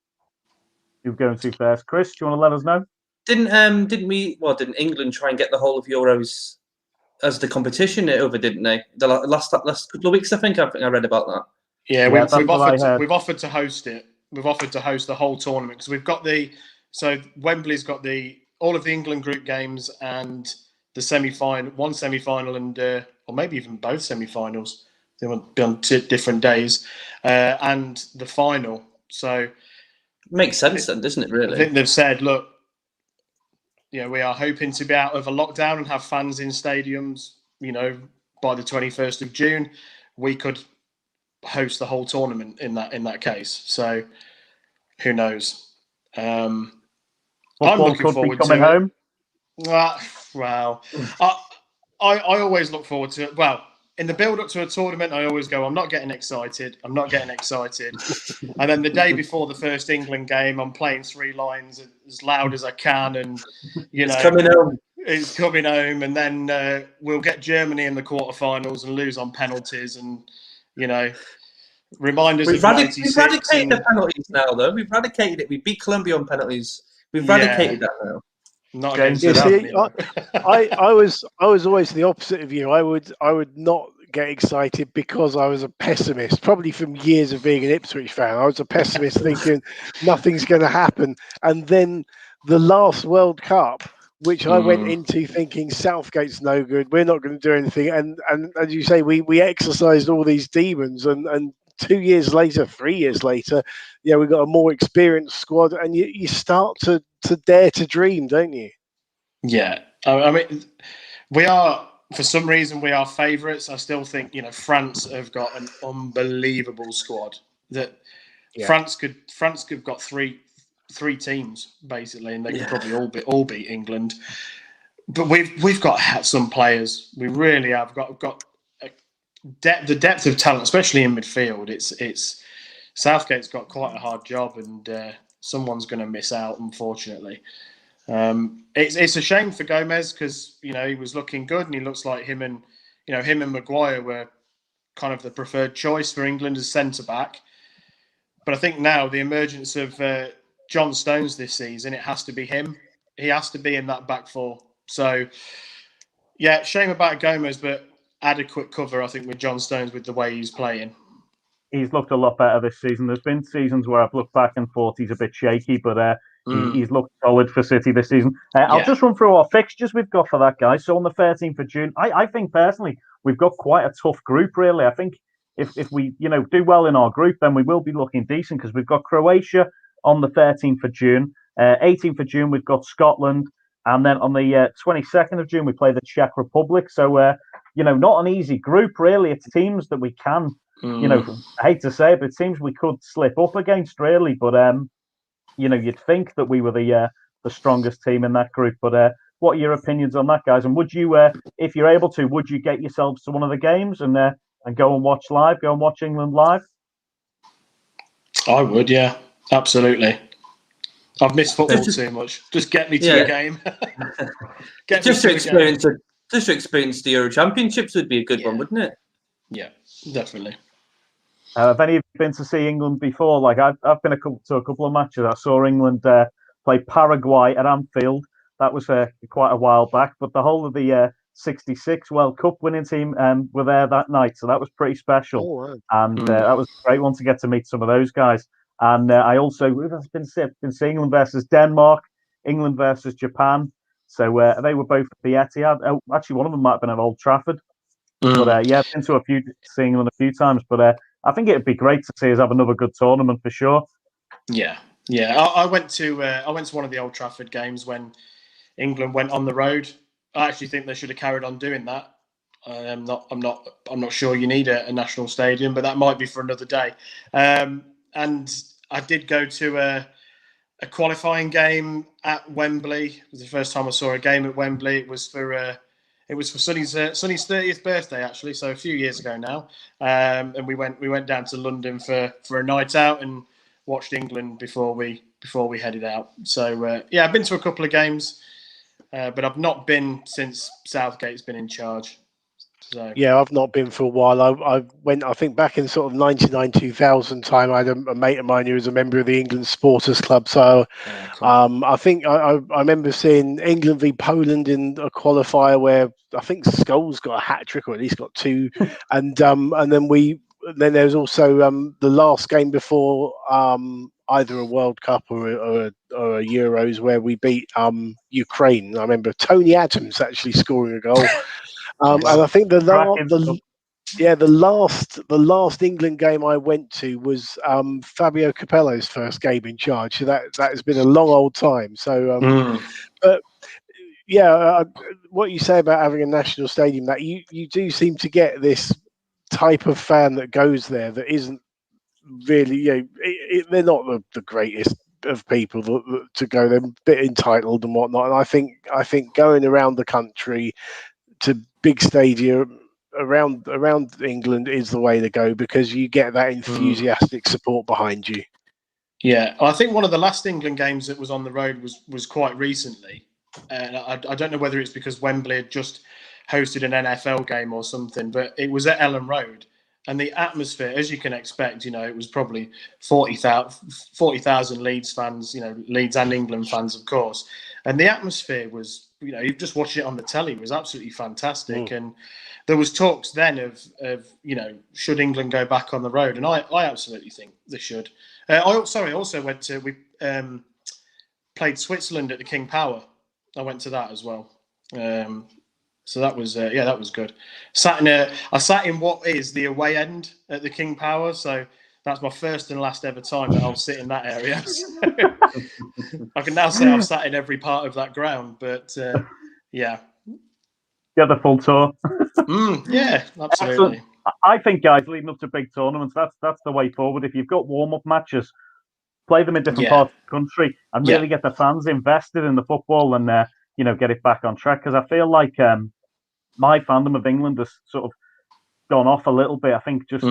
Who's going to first? Chris, do you want to let us know? Didn't England try and get the whole of Euros as the competition over, didn't they? The last couple of weeks, I think I read about that. Yeah, that's we've what I heard. we've offered to host it. We've offered to host the whole tournament because we've got Wembley's got all of the England group games and the one semi-final and or maybe even both semi-finals. They will be on different days and the final. So makes sense then, doesn't it? Really, I think they've said, look, we are hoping to be out of a lockdown and have fans in stadiums. By the 21st of June, we could host the whole tournament in that case. So who knows? I'm looking forward to coming home. Well, I always look forward to it. Well, in the build-up to a tournament, I always go, I'm not getting excited. And then the day before the first England game, I'm playing three lines as loud as I can. And, it's coming home. It's coming home. And then we'll get Germany in the quarterfinals and lose on penalties. And, remind us We've of eradicated the penalties now, though. We've eradicated it. We beat Colombia on penalties. We've eradicated that now. Not James, against I was always the opposite of you. I would not get excited because I was a pessimist, probably from years of being an Ipswich fan. I was a pessimist thinking nothing's going to happen. And then the last World Cup, which I went into thinking Southgate's no good, we're not going to do anything. And as you say, we exercised all these demons and 2 years later, 3 years later, we've got a more experienced squad, and you start to dare to dream, don't you? Yeah. I mean, we are, for some reason, we are favourites. I still think, France have got an unbelievable squad. France could have got three teams, basically, and they could probably all beat England. But we've got some players. We really have got the depth of talent, especially in midfield. It's Southgate's got quite a hard job, and someone's going to miss out, unfortunately. It's a shame for Gomez because he was looking good, and he looks like him and Maguire were kind of the preferred choice for England as centre back. But I think now the emergence of John Stones this season, it has to be him. He has to be in that back four. So yeah, shame about Gomez, but adequate cover, I think, with John Stones with the way he's playing. He's looked a lot better this season. There's been seasons where I've looked back and thought he's a bit shaky, but he's looked solid for City this season. I'll just run through our fixtures we've got for that, guys. So on the 13th of June, I think personally we've got quite a tough group, really. I think if we do well in our group, then we will be looking decent because we've got Croatia on the 13th of June. 18th of June, we've got Scotland. And then on the 22nd of June, we play the Czech Republic. So, not an easy group, really. It's teams that we can, I hate to say it, but it seems we could slip up against, really. But, you'd think that we were the strongest team in that group. But what are your opinions on that, guys? And would you, if you're able to, would you get yourselves to one of the games and go and watch live, go and watch England live? I would, yeah, absolutely. I've missed football too much. Just get me to a game. Just to experience the Euro Championships would be a good one, wouldn't it? Yeah, definitely. Have any of you been to see England before? Like I've been to a couple of matches. I saw England play Paraguay at Anfield. That was quite a while back. But the whole of the '66 World Cup winning team were there that night, so that was pretty special. Oh, wow. And that was a great one to get to meet some of those guys. And I also been seeing England versus Denmark, England versus Japan. So they were both at the Etihad. Actually, one of them might have been at Old Trafford. But yeah, I've been to seeing England a few times. But I think it'd be great to see us have another good tournament for sure. Yeah. I went to one of the Old Trafford games when England went on the road. I actually think they should have carried on doing that. I'm not sure you need a national stadium, but that might be for another day. And I did go to a qualifying game at Wembley. It was the first time I saw a game at Wembley. It was for Sonny's 30th birthday, actually, so a few years ago now. And we went down to London for a night out and watched England before we headed out. So yeah, I've been to a couple of games, but I've not been since Southgate's been in charge. So yeah, I've not been for a while. I went, I think, back in sort of 99, 2000 time. I had a mate of mine who was a member of the England Supporters Club. So cool. I think I remember seeing England v Poland in a qualifier where I think Scholes got a hat trick, or at least got two, and then there was also the last game before either a World Cup or a Euros where we beat Ukraine. I remember Tony Adams actually scoring a goal. And I think the last England game I went to was Fabio Capello's first game in charge. So that has been a long old time. So, but yeah, what you say about having a national stadium, that you do seem to get this type of fan that goes there that isn't really, they're not the greatest of people to go. They're a bit entitled and whatnot. And I think going around the country to big stadia around England is the way to go, because you get that enthusiastic support behind you. Yeah, I think one of the last England games that was on the road was quite recently, and I don't know whether it's because Wembley had just hosted an NFL game or something, but it was at Ellen Road, and the atmosphere, as you can expect, it was probably 40,000 Leeds fans, Leeds and England fans, of course, and the atmosphere was, you just watching it on the telly, was absolutely fantastic, and there was talks then of should England go back on the road, and I absolutely think they should. I also went to, we played Switzerland at the King Power. I went to that as well. So that was that was good. I sat in what is the away end at the King Power, so that's my first and last ever time that I'll sit in that area. I can now say I've sat in every part of that ground, but yeah. Get the full tour. Yeah, absolutely. Excellent. I think, guys, leading up to big tournaments, that's the way forward. If you've got warm-up matches, play them in different parts of the country and really get the fans invested in the football and get it back on track. Because I feel like my fandom of England has sort of gone off a little bit. I think just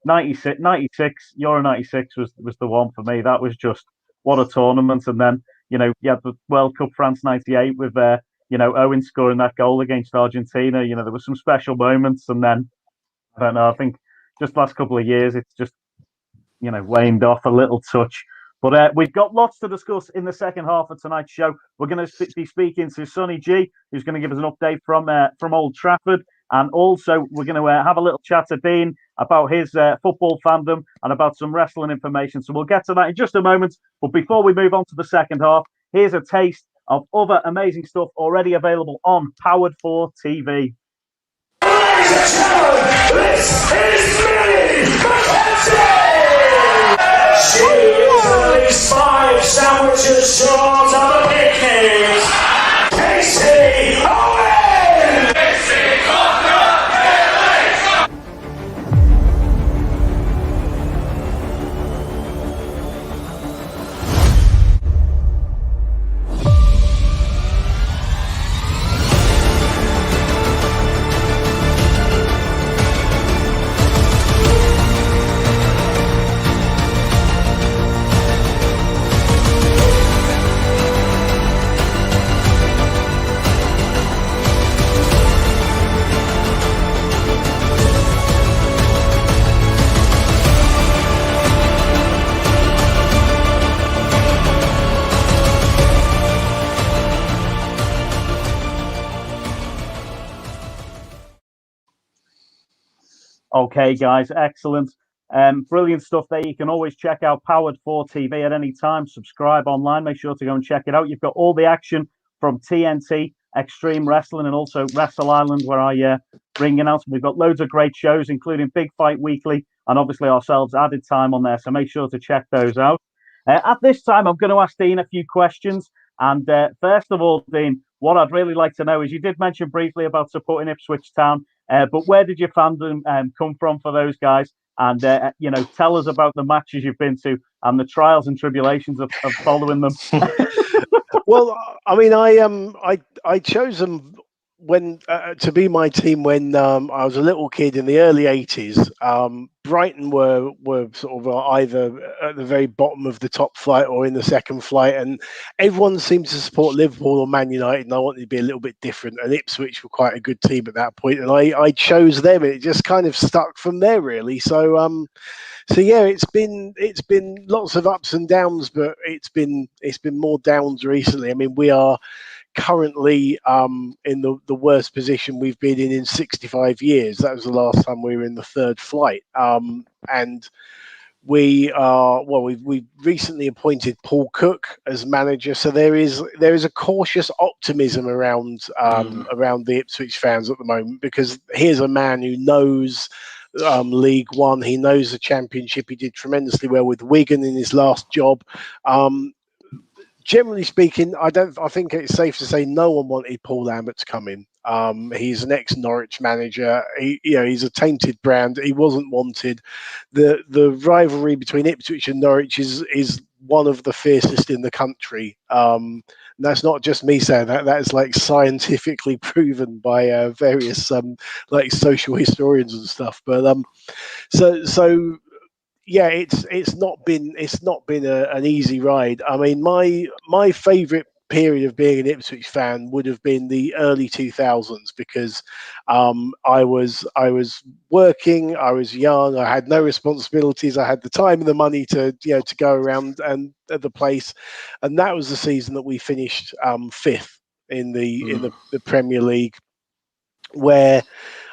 96 Euro 96 was the one for me. That was just what a tournament. And then you had the World Cup France 98 with Owen scoring that goal against Argentina. There were some special moments, and then I don't know. I think just the last couple of years, it's just waned off a little touch. But we've got lots to discuss in the second half of tonight's show. We're going to be speaking to Sonny G, who's going to give us an update from Old Trafford, and also we're going to have a little chat to Dean about his football fandom and about some wrestling information. So we'll get to that in just a moment. But before we move on to the second half, here's a taste of other amazing stuff already available on Powered 4 TV. Ladies and gentlemen, this is Millie McKenzie! She is at least 5 sandwiches short of the big kid, Casey Owen! Casey Okay, guys, excellent. Brilliant stuff there. You can always check out Powered 4 TV at any time. Subscribe online. Make sure to go and check it out. You've got all the action from TNT, Extreme Wrestling, and also Wrestle Island, where I ring announcement. We've got loads of great shows, including Big Fight Weekly, and obviously ourselves added time on there. So make sure to check those out. At this time, I'm going to ask Dean a few questions. And first of all, Dean, what I'd really like to know is you did mention briefly about supporting Ipswich Town, but where did your fandom come from for those guys? And tell us about the matches you've been to and the trials and tribulations of following them. Well, I mean, I chose them when to be my team when I was a little kid in the early '80s. Brighton were sort of either at the very bottom of the top flight or in the second flight, and everyone seemed to support Liverpool or Man United, and I wanted to be a little bit different. And Ipswich were quite a good team at that point, and I chose them. It just kind of stuck from there, really. So yeah, it's been lots of ups and downs, but it's been more downs recently. I mean, we are currently in the worst position we've been in 65 years. That was the last time we were in the third flight, and we've recently appointed Paul Cook as manager. So there is a cautious optimism around the Ipswich fans at the moment, because here's a man who knows League One. He knows the Championship. He did tremendously well with Wigan in his last job. Generally speaking, I think it's safe to say no one wanted Paul Lambert to come in. He's an ex-Norwich manager. He's a tainted brand. He wasn't wanted. The rivalry between Ipswich and Norwich is one of the fiercest in the country. That's not just me saying that. That is like scientifically proven by various like social historians and stuff. But so yeah, it's not been an easy ride. I mean, my favourite period of being an Ipswich fan would have been the early 2000s, because I was working, I was young, I had no responsibilities, I had the time and the money to go around and at the place, and that was the season that we finished fifth in the Premier League, where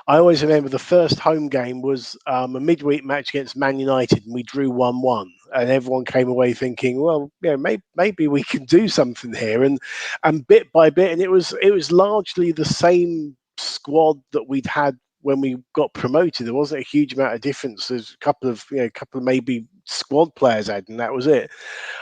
I always remember the first home game was a midweek match against Man United, and we drew 1-1. And everyone came away thinking, well, maybe we can do something here. And bit by bit, and it was largely the same squad that we'd had when we got promoted. There wasn't a huge amount of difference. There's a couple of maybe squad players added, and that was it.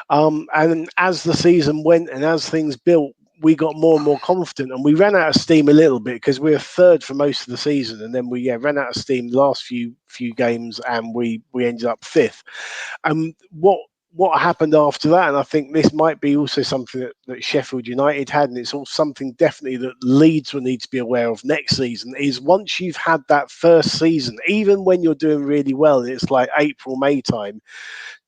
And as the season went and as things built, we got more and more confident, and we ran out of steam a little bit because we were third for most of the season, and then we ran out of steam the last few games, and we ended up fifth. And what happened after that, and I think this might be also something that Sheffield United had, and it's also something definitely that Leeds will need to be aware of next season, is once you've had that first season, even when you're doing really well, it's like April, May time,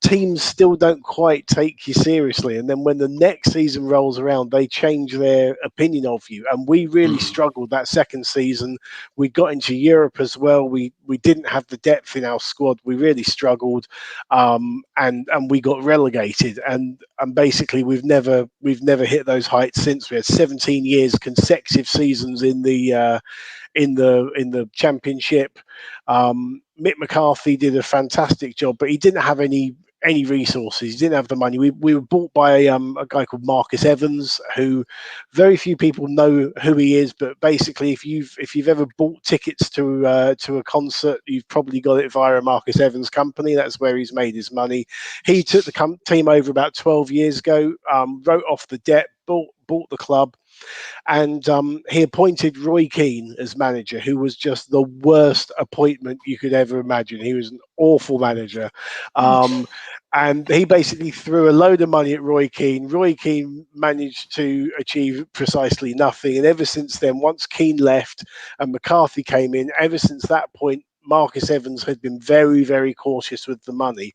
teams still don't quite take you seriously, and then when the next season rolls around, they change their opinion of you. And we really struggled that second season. We got into Europe as well. We didn't have the depth in our squad. We really struggled, and we got relegated. And basically, we've never hit those heights since. We had 17 years consecutive seasons in the Championship. Mick McCarthy did a fantastic job, but he didn't have any resources. He didn't have the money. We were bought by a guy called Marcus Evans, who very few people know who he is. But basically, if you've ever bought tickets to a concert, you've probably got it via a Marcus Evans company. That's where he's made his money. He took the team over about 12 years ago, wrote off the debt, bought the club. And he appointed Roy Keane as manager, who was just the worst appointment you could ever imagine. He was an awful manager. And he basically threw a load of money at Roy Keane. Roy Keane managed to achieve precisely nothing. And ever since then, once Keane left and McCarthy came in, ever since that point, Marcus Evans had been very, very cautious with the money.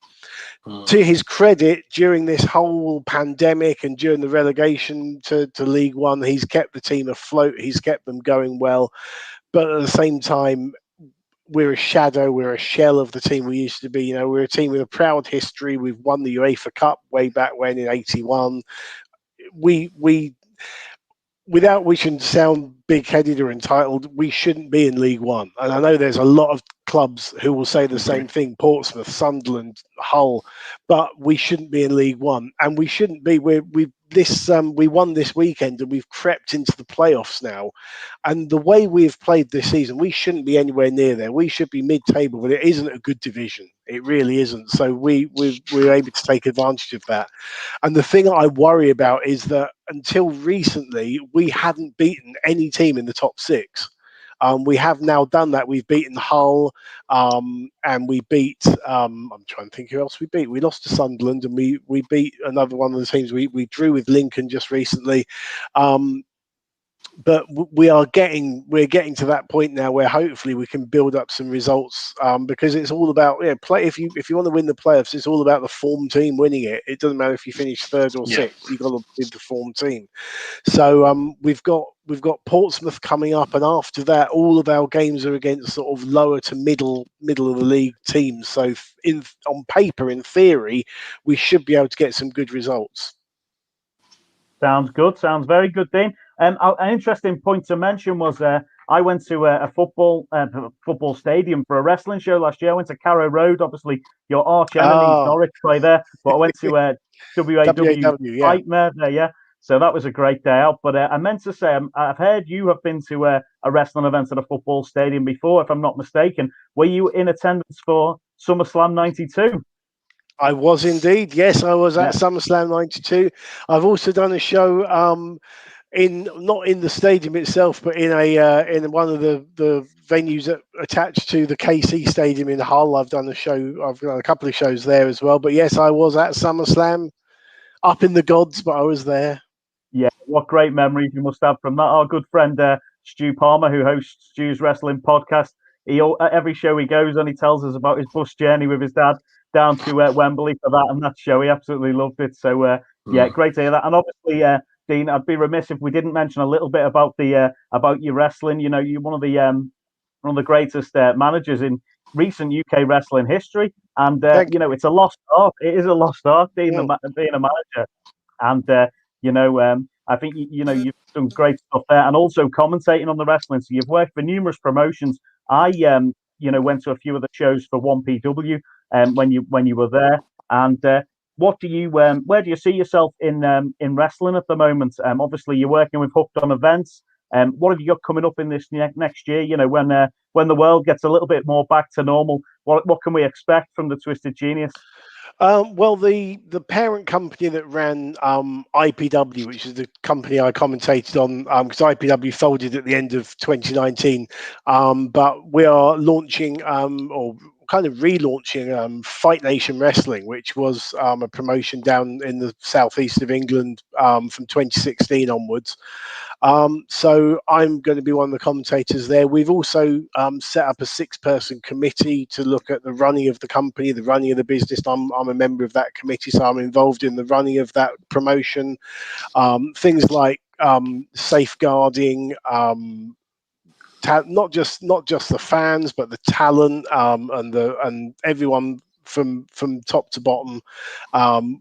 To his credit, during this whole pandemic and during the relegation to League One, he's kept the team afloat. He's kept them going well. But at the same time, we're a shadow. We're a shell of the team we used to be. We're a team with a proud history. We've won the UEFA Cup way back when in '81. We without wishing to sound big-headed or entitled, we shouldn't be in League One. And I know there's a lot of clubs who will say the same thing, Portsmouth, Sunderland, Hull, but we shouldn't be in League One. And we shouldn't be. We've we won this weekend and we've crept into the playoffs now. And the way we've played this season, we shouldn't be anywhere near there. We should be mid-table, but it isn't a good division. It really isn't. So we're able to take advantage of that. And the thing I worry about is that until recently, we hadn't beaten any team in the top six. We have now done that. We've beaten Hull, and we beat. I'm trying to think who else we beat. We lost to Sunderland, and we beat another one of the teams. We drew with Lincoln just recently. But we're getting to that point now where hopefully we can build up some results, because it's all about play. If you want to win the playoffs, it's all about the form team winning it. It doesn't matter if you finish third or sixth. You've got to be the form team. So we've got Portsmouth coming up, and after that, all of our games are against sort of lower to middle of the league teams. So on paper, in theory, we should be able to get some good results. Sounds good. Sounds very good, Dean. An interesting point to mention was I went to a football stadium for a wrestling show last year. I went to Carrow Road. Obviously, your arch enemy, Norwich, play there. But I went to WAW Nightmare there, yeah. So that was a great day out. But I meant to say, I've heard you have been to a wrestling event at a football stadium before, if I'm not mistaken. Were you in attendance for SummerSlam '92? I was indeed. Yes, I was at SummerSlam '92. I've also done a show not in the stadium itself, but in one of the venues attached to the KC Stadium in Hull. I've done a couple of shows there as well. But yes, I was at SummerSlam, up in the gods, but I was there. Yeah, what great memories you must have from that. Our good friend Stu Palmer, who hosts Stu's Wrestling Podcast, every show he goes on, he tells us about his bus journey with his dad down to Wembley for that and that show. He absolutely loved it. So yeah, great to hear that. And obviously, Dean, I'd be remiss if we didn't mention a little bit about your wrestling. You know, you're one of the greatest managers in recent UK wrestling history, and you know, it's a lost art. It is a lost art being a manager, and I think you've done great stuff there, and also commentating on the wrestling. So you've worked for numerous promotions. I went to a few of the shows for 1PW when you were there. And what do you where do you see yourself in wrestling at the moment? Obviously you're working with Hooked on Events. What have you got coming up in this next year? You know, when the world gets a little bit more back to normal, what can we expect from the Twisted Genius? Well, the parent company that ran IPW, which is the company I commentated on, because IPW folded at the end of 2019, but we are launching or kind of relaunching Fight Nation Wrestling, which was a promotion down in the southeast of England from 2016 onwards. So I'm going to be one of the commentators there. We've also set up a 6-person committee to look at the running of the company, the running of the business. I'm a member of that committee, so I'm involved in the running of that promotion. Things like safeguarding, not just the fans, but the talent and everyone from top to bottom,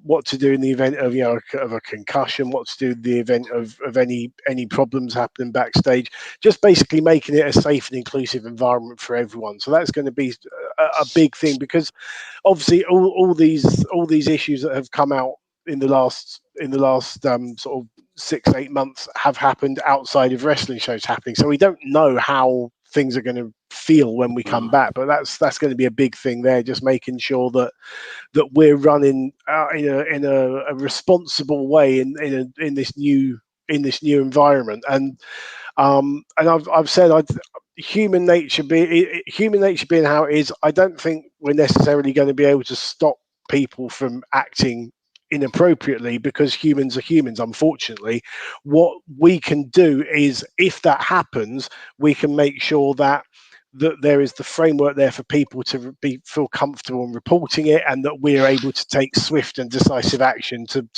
what to do in the event of of a concussion, what to do in the event of any problems happening backstage, just basically making it a safe and inclusive environment for everyone. So that's going to be a big thing, because obviously all these issues that have come out in the last sort of 6-8 months have happened outside of wrestling shows happening. So we don't know how things are going to feel when we come back, but that's going to be a big thing there, just making sure that we're running in a responsible way in this new environment. And I've said human nature being how it is, I don't think we're necessarily going to be able to stop people from acting inappropriately, because humans are humans, unfortunately. What we can do is, if that happens, we can make sure that there is the framework there for people to feel comfortable in reporting it, and that we're able to take swift and decisive action to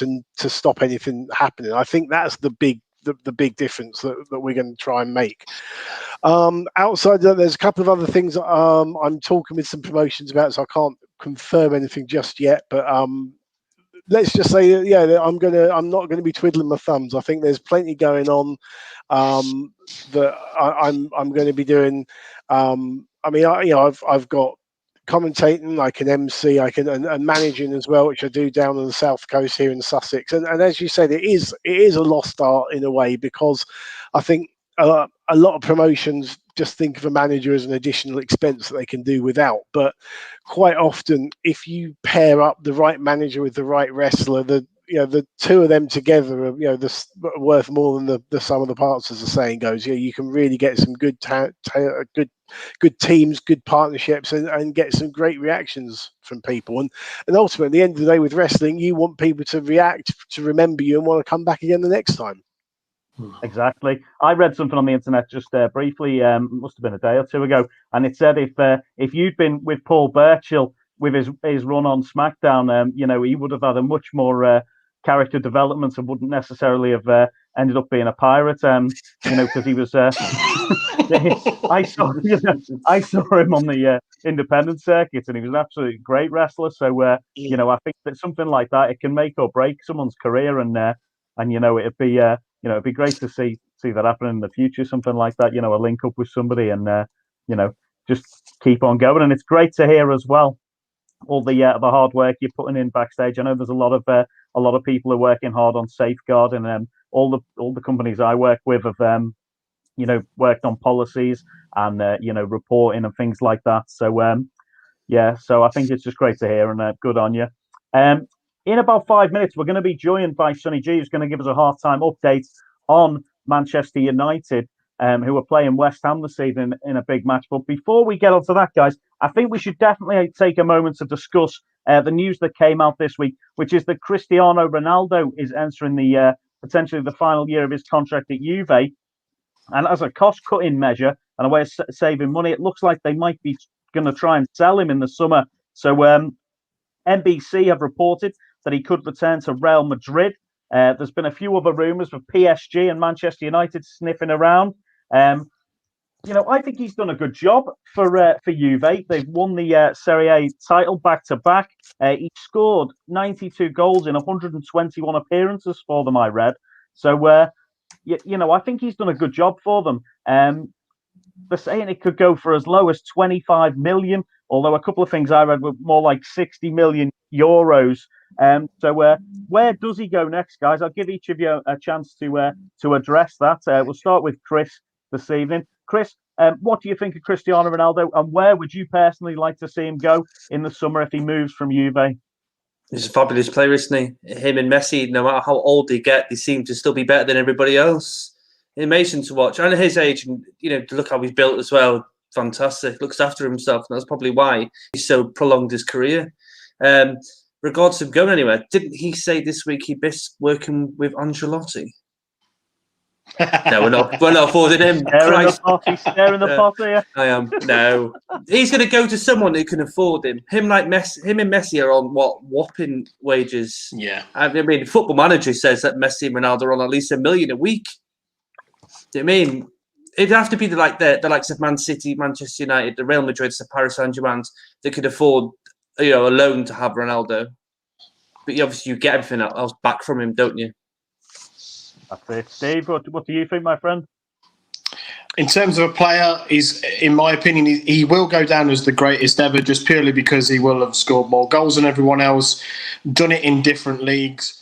stop anything happening. I think that's the big difference that we're going to try and make. Outside of that, there's a couple of other things I'm talking with some promotions about, so I can't confirm anything just yet, but let's just say that, I'm not going to be twiddling my thumbs. I think there's plenty going on that I'm going to be doing. I've got commentating, I can MC, I can and managing as well, which I do down on the south coast here in Sussex. And as you said, it is a lost art in a way, because I think a lot of promotions just think of a manager as an additional expense that they can do without. But quite often, if you pair up the right manager with the right wrestler, the two of them together are worth more than the sum of the parts, as the saying goes. You can really get some good good teams, good partnerships, and get some great reactions from people. And ultimately, at the end of the day, with wrestling, you want people to react, to remember you, and want to come back again the next time. Exactly. I read something on the internet just briefly, must have been a day or two ago, and it said if you'd been with Paul Burchill with his run on SmackDown, he would have had a much more character development and wouldn't necessarily have ended up being a pirate. Because he was. I saw him on the independent circuit, and he was an absolutely great wrestler. So I think that something like that, it can make or break someone's career, and it'd be it'd be great to see that happen in the future. Something like that, a link up with somebody, and just keep on going. And it's great to hear as well all the hard work you're putting in backstage. I know there's a lot of people who are working hard on safeguarding, and all the companies I work with have worked on policies and reporting and things like that. So so I think it's just great to hear, and good on you. In about 5 minutes, we're going to be joined by Sonny G, who's going to give us a half-time update on Manchester United, who are playing West Ham this evening in a big match. But before we get onto that, guys, I think we should definitely take a moment to discuss the news that came out this week, which is that Cristiano Ronaldo is entering the potentially the final year of his contract at Juve. And as a cost-cutting measure and a way of saving money, it looks like they might be going to try and sell him in the summer. So NBC have reported that he could return to Real Madrid. There's been a few other rumours of PSG and Manchester United sniffing around. I think he's done a good job for Juve. They've won the Serie A title back-to-back. He scored 92 goals in 121 appearances for them, I read. So, I think he's done a good job for them. They're saying it could go for as low as 25 million, although a couple of things I read were more like 60 million euros. So where does he go next, guys? I'll give each of you a chance to address that. We'll start with Chris this evening. Chris, what do you think of Cristiano Ronaldo, and where would you personally like to see him go in the summer if he moves from Juve? He's a fabulous player, isn't he? Him and Messi, no matter how old they get, they seem to still be better than everybody else. Amazing to watch. And at his age, and to look how he's built as well, fantastic. Looks after himself, and that's probably why he's so prolonged his career. Regards to him going anywhere, didn't he say this week he missed working with Ancelotti? No, we're not affording him. Staring the pot here. I am. No, he's going to go to someone who can afford him. Him and Messi are on whopping wages. Yeah. I mean, Football Manager says that Messi and Ronaldo are on at least $1 million a week. Do you know what I mean? It'd have to be the likes of Man City, Manchester United, the Real Madrid, the Paris Saint-Germain that could afford, a loan to have Ronaldo. But obviously, you get everything else back from him, don't you? That's it. Steve, what do you think, my friend? In terms of a player, in my opinion, he will go down as the greatest ever, just purely because he will have scored more goals than everyone else, done it in different leagues.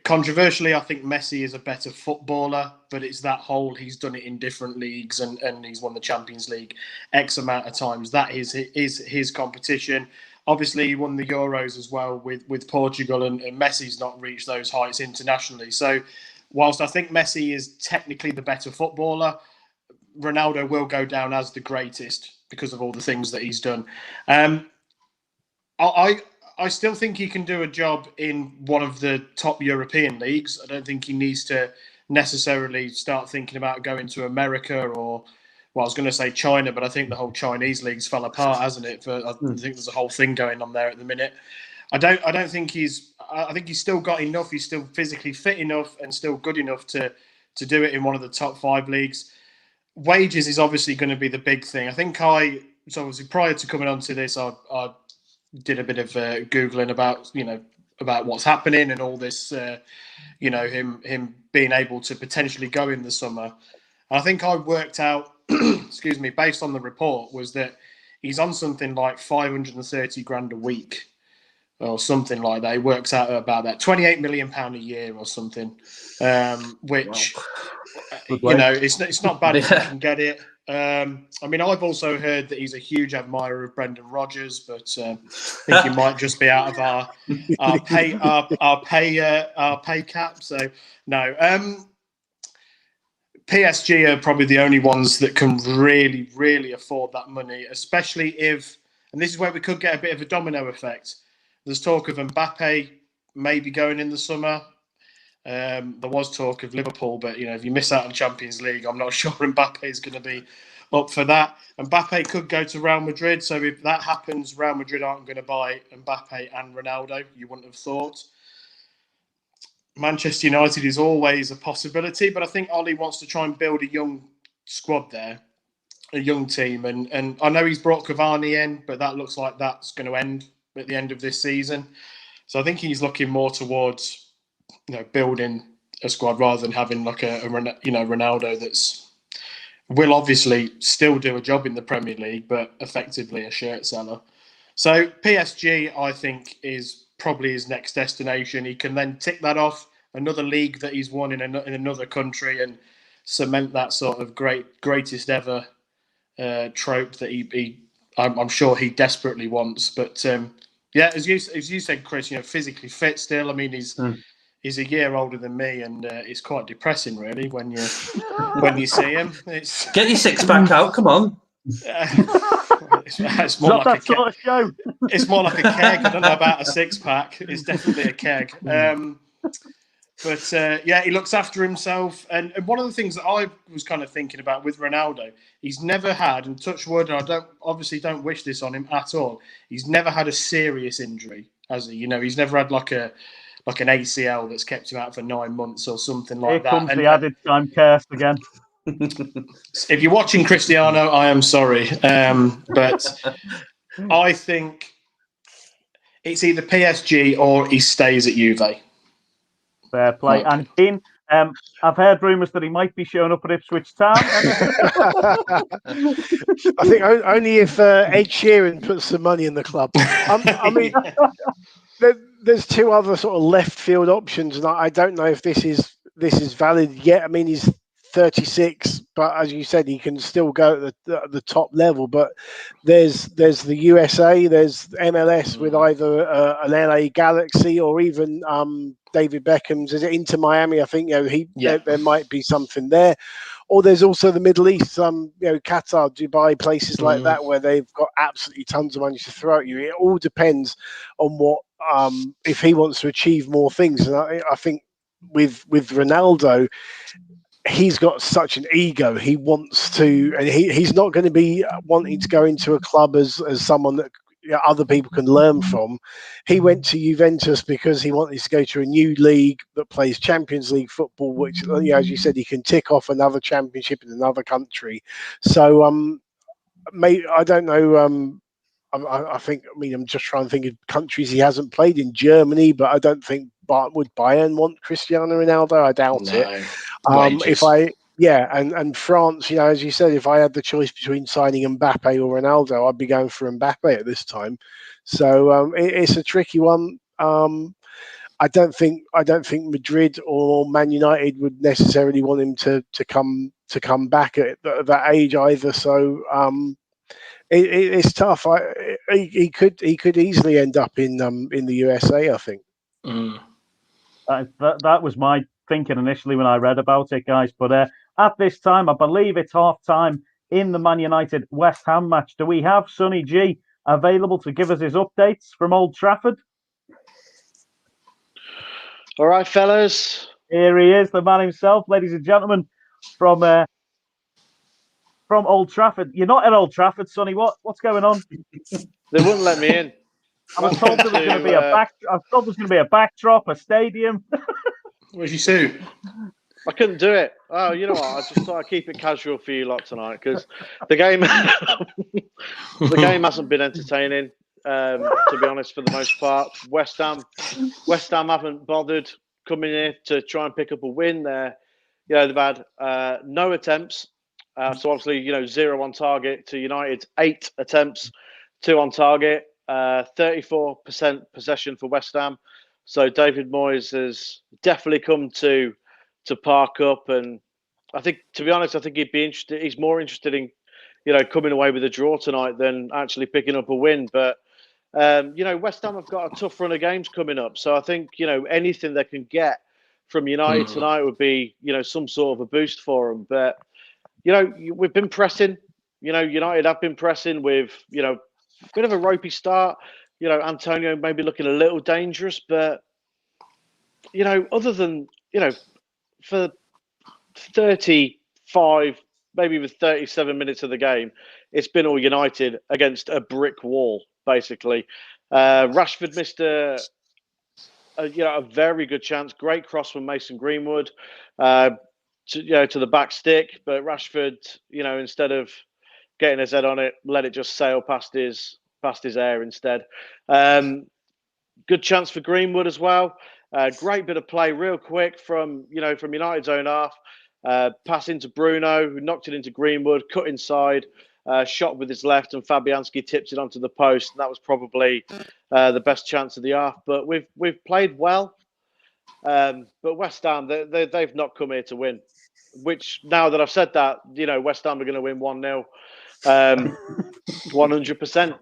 Controversially, I think Messi is a better footballer, but it's that whole he's done it in different leagues and he's won the Champions League X amount of times. That is his competition. Obviously, he won the Euros as well with Portugal, and Messi's not reached those heights internationally. So whilst I think Messi is technically the better footballer, Ronaldo will go down as the greatest because of all the things that he's done. I still think he can do a job in one of the top European leagues. I don't think he needs to necessarily start thinking about going to America or, well, I was going to say China, but I think the whole Chinese leagues fell apart, hasn't it? I think there's a whole thing going on there at the minute. I think he's still got enough. He's still physically fit enough and still good enough to do it in one of the top 5 leagues. Wages is obviously going to be the big thing. I think so obviously prior to coming onto this, I did a bit of Googling about what's happening and all this, him being able to potentially go in the summer. And I think I worked out, excuse me, based on the report, was that he's on something like 530 grand a week or something like that. He works out about that, £28 million a year or something, which, it's not bad if you can get it. I mean, I've also heard that he's a huge admirer of Brendan Rodgers, but I think he might just be out of our pay cap. So no. PSG are probably the only ones that can really, really afford that money, especially if, and this is where we could get a bit of a domino effect. There's talk of Mbappe maybe going in the summer. There was talk of Liverpool, but if you miss out on Champions League, I'm not sure Mbappe is going to be up for that. Mbappe could go to Real Madrid, so if that happens, Real Madrid aren't going to buy Mbappe and Ronaldo. You wouldn't have thought. Manchester United is always a possibility, but I think Ollie wants to try and build a young squad there, a young team. And I know he's brought Cavani in, but that looks like that's going to end at the end of this season. So I think he's looking more towards building a squad rather than having like a Ronaldo that's will obviously still do a job in the Premier League, but effectively a shirt seller. So PSG, I think, is probably his next destination. He can then tick that off, another league that he's won in another country, and cement that sort of greatest ever trope that I'm sure he desperately wants. But as you said, Chris, physically fit still. I mean, he's a year older than me, and it's quite depressing, really, when you see him. Get your six-pack out, come on. It's more like that sort of show. It's more like a keg. I don't know about a six-pack. It's definitely a keg. He looks after himself. And one of the things that I was kind of thinking about with Ronaldo, he's never had, and touch wood, and I don't wish this on him at all, he's never had a serious injury, has he? He's never had like an ACL that's kept him out for 9 months or something like that. Here comes the added time curse again. If you're watching Cristiano, I am sorry. But I think it's either PSG or he stays at Juve. Fair play. Okay. And Dean, I've heard rumours that he might be showing up at Ipswich Town. I think only if Ed Sheeran puts some money in the club. I mean, there's two other sort of left field options, and I don't know if this is valid yet. I mean, he's 36, but as you said, he can still go at the top level. But there's the USA, there's MLS with either an LA Galaxy or even David Beckham's. Is it Inter Miami? I think there might be something there. Or there's also the Middle East, Qatar, Dubai, places like that where they've got absolutely tons of money to throw at you. It all depends on what if he wants to achieve more things. And I think with Ronaldo, he's got such an ego. He wants to, and he's not going to be wanting to go into a club as someone that other people can learn from. He went to Juventus because he wanted to go to a new league that plays Champions League football, which, as you said, he can tick off another championship in another country. So, I don't know. I think. I mean, I'm just trying to think of countries he hasn't played in. Germany, but I don't think. Would Bayern want Cristiano Ronaldo? I doubt it. And France, as you said, if I had the choice between signing Mbappe or Ronaldo, I'd be going for Mbappe at this time. So it's a tricky one. I don't think Madrid or Man United would necessarily want him to come back at that age either. So it's tough. He could easily end up in the USA, I think. That was my thinking initially when I read about it, guys. But at this time, I believe it's half-time in the Man United West Ham match. Do we have Sonny G available to give us his updates from Old Trafford? All right, fellas. Here he is, the man himself, ladies and gentlemen, from Old Trafford. You're not at Old Trafford, Sonny. What's going on? They wouldn't let me in. I was told there was going to be a backdrop, a stadium. Where's your suit? I couldn't do it. Oh, you know what? I just thought I'd keep it casual for you lot tonight because the game hasn't been entertaining. To be honest, for the most part, West Ham haven't bothered coming here to try and pick up a win. They've had no attempts So obviously, 0 on target to United's 8 attempts, 2 on target, 34% possession for West Ham. So David Moyes has definitely come to park up, and I think, to be honest, I think he'd be interested. He's more interested in, coming away with a draw tonight than actually picking up a win. But West Ham have got a tough run of games coming up, so I think anything they can get from United tonight would be some sort of a boost for them. But we've been pressing. United have been pressing with a bit of a ropey start. Antonio maybe looking a little dangerous, but other than for 35, maybe with 37 minutes of the game, it's been all United against a brick wall, basically. Rashford missed a very good chance. Great cross from Mason Greenwood to the back stick, but Rashford, instead of getting his head on it, let it just sail past his air instead. Good chance for Greenwood as well. Great bit of play, real quick from United's own half. Pass into Bruno, who knocked it into Greenwood, cut inside, shot with his left, and Fabianski tips it onto the post. And that was probably the best chance of the half. But we've played well. But West Ham, they've not come here to win. Which, now that I've said that, West Ham are going to win 1-0, 100%.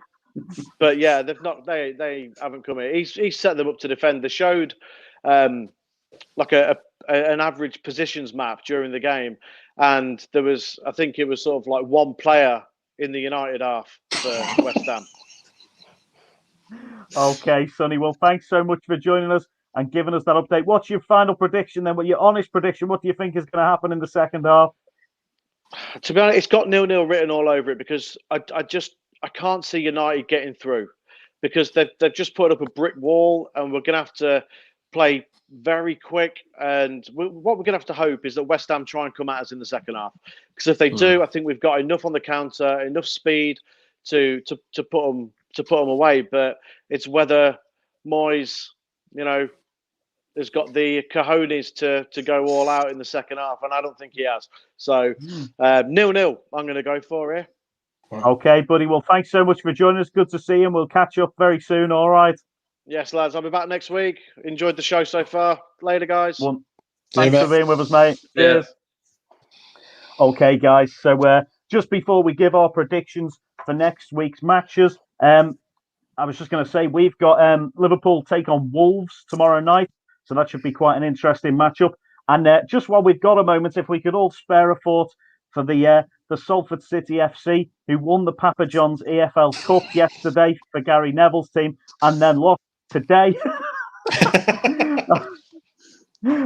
But yeah, they've not. They haven't come here. He's set them up to defend. They showed like an average positions map during the game, and there was, I think it was sort of like one player in the United half for West Ham. Okay, Sonny. Well, thanks so much for joining us and giving us that update. What's your final prediction then? What your honest prediction? What do you think is going to happen in the second half? To be honest, it's got 0-0 written all over it, because I can't see United getting through, because they've just put up a brick wall, and we're going to have to play very quick. And what we're going to have to hope is that West Ham try and come at us in the second half, because if they do, I think we've got enough on the counter, enough speed to put them away. But it's whether Moyes, has got the cojones to go all out in the second half, and I don't think he has. So 0-0, I'm going to go for here. Okay, buddy. Well, thanks so much for joining us. Good to see you, and we'll catch up very soon. All right. Yes, lads. I'll be back next week. Enjoyed the show so far. Later, guys. Thanks for being with us, mate. Cheers. Okay, guys. So just before we give our predictions for next week's matches, I was just going to say we've got Liverpool take on Wolves tomorrow night, so that should be quite an interesting matchup. And just while we've got a moment, if we could all spare a thought for the Salford City FC, who won the Papa John's EFL Cup yesterday for Gary Neville's team, and then lost today.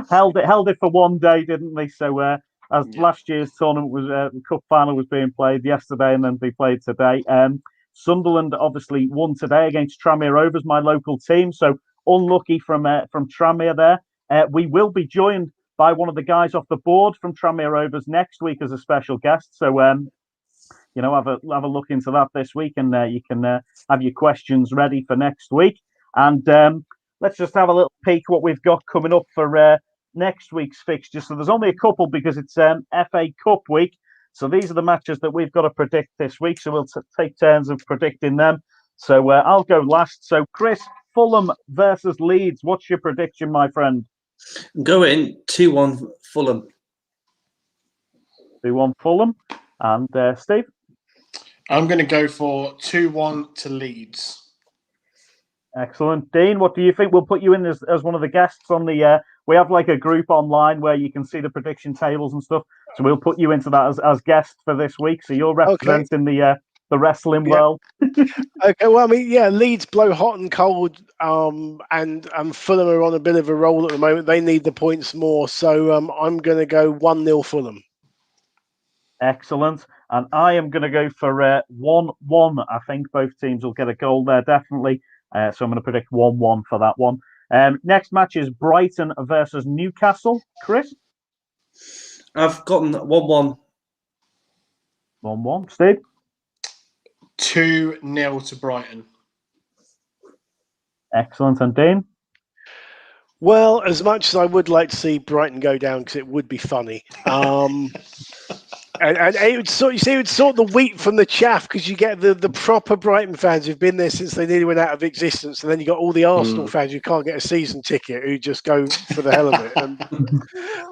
held it for one day, didn't they? So as last year's tournament was, the cup final was being played yesterday, and then they played today. Sunderland obviously won today against Tranmere Rovers, my local team. So unlucky from Tranmere there. We will be joined by one of the guys off the board from Tranmere Rovers next week as a special guest. So have a look into that this week, and you can have your questions ready for next week. And let's just have a little peek what we've got coming up for next week's fixtures. So there's only a couple, because it's FA Cup week. So these are the matches that we've got to predict this week. So we'll take turns of predicting them. So I'll go last. So Chris, Fulham versus Leeds. What's your prediction, my friend? Going 2-1 Fulham. 2-1 Fulham. And Steve? I'm going to go for 2-1 to Leeds. Excellent. Dean, what do you think? We'll put you in as one of the guests on the... we have like a group online where you can see the prediction tables and stuff. So we'll put you into that as guest for this week. So you're representing the wrestling world. Okay, well, I mean, Leeds blow hot and cold, and Fulham are on a bit of a roll at the moment. They need the points more. So I'm going to go 1-0 Fulham. Excellent. And I am going to go for 1-1. I think both teams will get a goal there, definitely. So I'm going to predict 1-1 for that one. Next match is Brighton versus Newcastle. Chris? I've gotten 1-1. 1-1. Steve? 2-0 to Brighton. Excellent. And Dean? Well, as much as I would like to see Brighton go down, because it would be funny, And it would sort the wheat from the chaff, because you get the proper Brighton fans who've been there since they nearly went out of existence, and then you got all the Arsenal fans who can't get a season ticket who just go for the hell of it.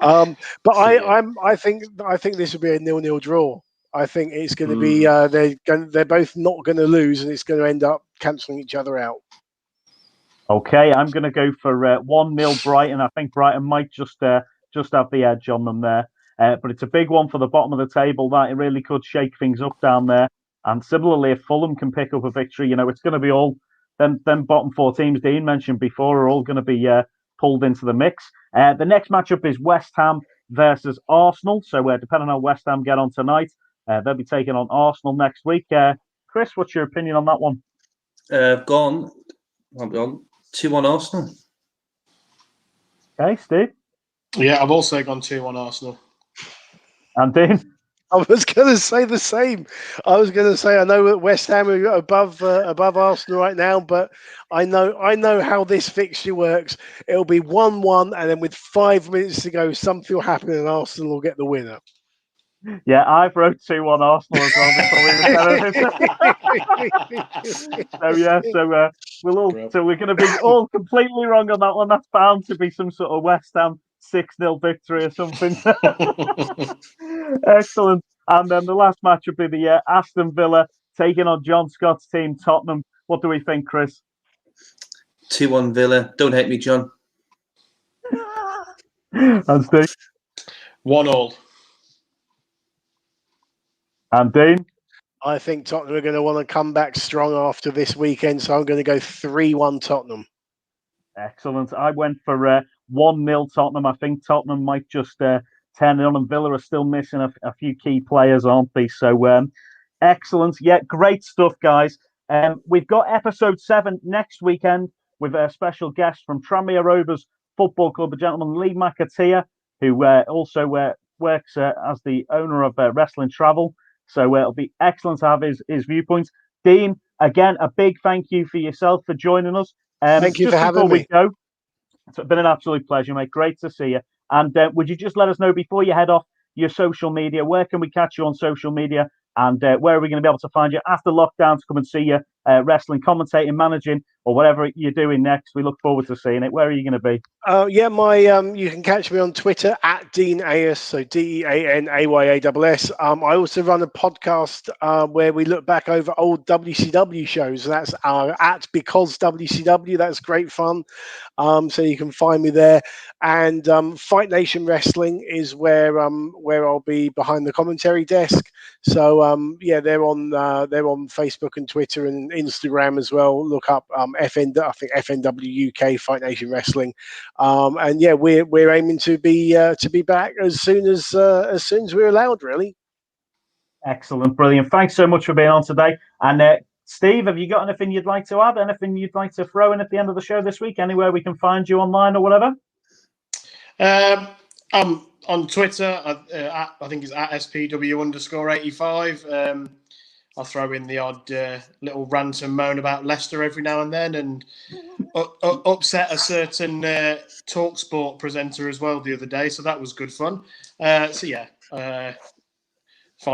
And, but I think this will be a 0-0 draw. I think it's going to be they're both not going to lose, and it's going to end up cancelling each other out. Okay, I'm going to go for 1-0 Brighton. I think Brighton might just have the edge on them there. But it's a big one for the bottom of the table. That it really could shake things up down there. And similarly, if Fulham can pick up a victory, it's going to be all them bottom four teams Dean mentioned before are all going to be pulled into the mix. The next matchup is West Ham versus Arsenal. So depending on how West Ham get on tonight, they'll be taking on Arsenal next week. Chris, what's your opinion on that one? Gone 2-1 Arsenal. Okay, Steve? Yeah, I've also gone 2-1 Arsenal. And Dean? I was going to say the same. I was going to say I know that West Ham are above Arsenal right now, but I know how this fixture works. It'll be 1-1, and then with 5 minutes to go, something will happen, and Arsenal will get the winner. Yeah, I've wrote 2-1 Arsenal as well. So we're going to be all completely wrong on that one. That's bound to be some sort of West Ham 6-0 victory or something. Excellent. And then the last match would be the Aston Villa taking on John Scott's team, Tottenham. What do we think, Chris? 2-1 Villa. Don't hate me, John. And Steve? 1-1. And Dean? I think Tottenham are going to want to come back strong after this weekend, so I'm going to go 3-1 Tottenham. Excellent. I went for 1-0 Tottenham. I think Tottenham might just turn it on, and Villa are still missing a few key players, aren't they? So excellent. Yeah, great stuff, guys. We've got episode 7 next weekend with a special guest from Tranmere Rovers Football Club, a gentleman, Lee McAteer, who also works as the owner of Wrestling Travel. So it'll be excellent to have his viewpoints. Dean, again, a big thank you for yourself for joining us. Thank you for having me. Go, it's been an absolute pleasure, mate. Great to see you. And would you just let us know before you head off your social media, where can we catch you on social media, and where are we going to be able to find you after lockdown to come and see you wrestling, commentating, managing, or whatever you're doing next? We look forward to seeing it. Where are you going to be? You can catch me on Twitter at Dean Ayers, so DeanAyass. I also run a podcast where we look back over old WCW shows. That's at Because WCW. That's great fun. So you can find me there. And Fight Nation Wrestling is where I'll be behind the commentary desk. So they're on Facebook and Twitter and Instagram as well. Look up FNW UK Fight Nation Wrestling. We're aiming to be back as soon as we're allowed, really. Excellent, brilliant. Thanks so much for being on today. And Steve, have you got anything you'd like to add? Anything you'd like to throw in at the end of the show this week? Anywhere we can find you online or whatever? I'm on Twitter. I think it's at SPW_85. I'll throw in the odd little rant and moan about Leicester every now and then, and upset a certain TalkSport presenter as well the other day. So that was good fun. Find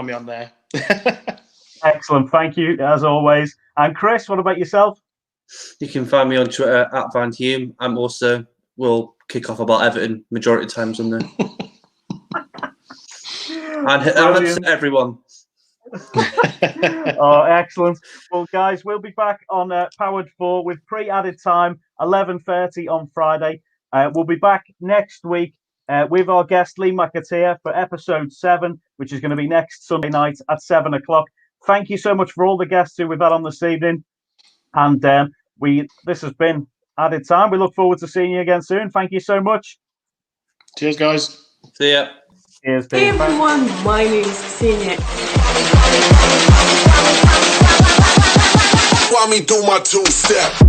me on there. Excellent. Thank you, as always. And Chris, what about yourself? You can find me on Twitter at Van Hume. I'm also will kick off about Everton majority of times on there. and upset everyone. Oh, excellent. Well, guys, we'll be back on Powered 4 with pre-added time, 11:30 on Friday. We'll be back next week with our guest Lee McAteer for episode 7, which is going to be next Sunday night at 7 o'clock. Thank you so much for all the guests who we've had on this evening. And this has been Added Time. We look forward to seeing you again soon. Thank you so much. Cheers, guys. See ya. Cheers, Hey everyone, my name is Ksenia. Why me do my 2-step?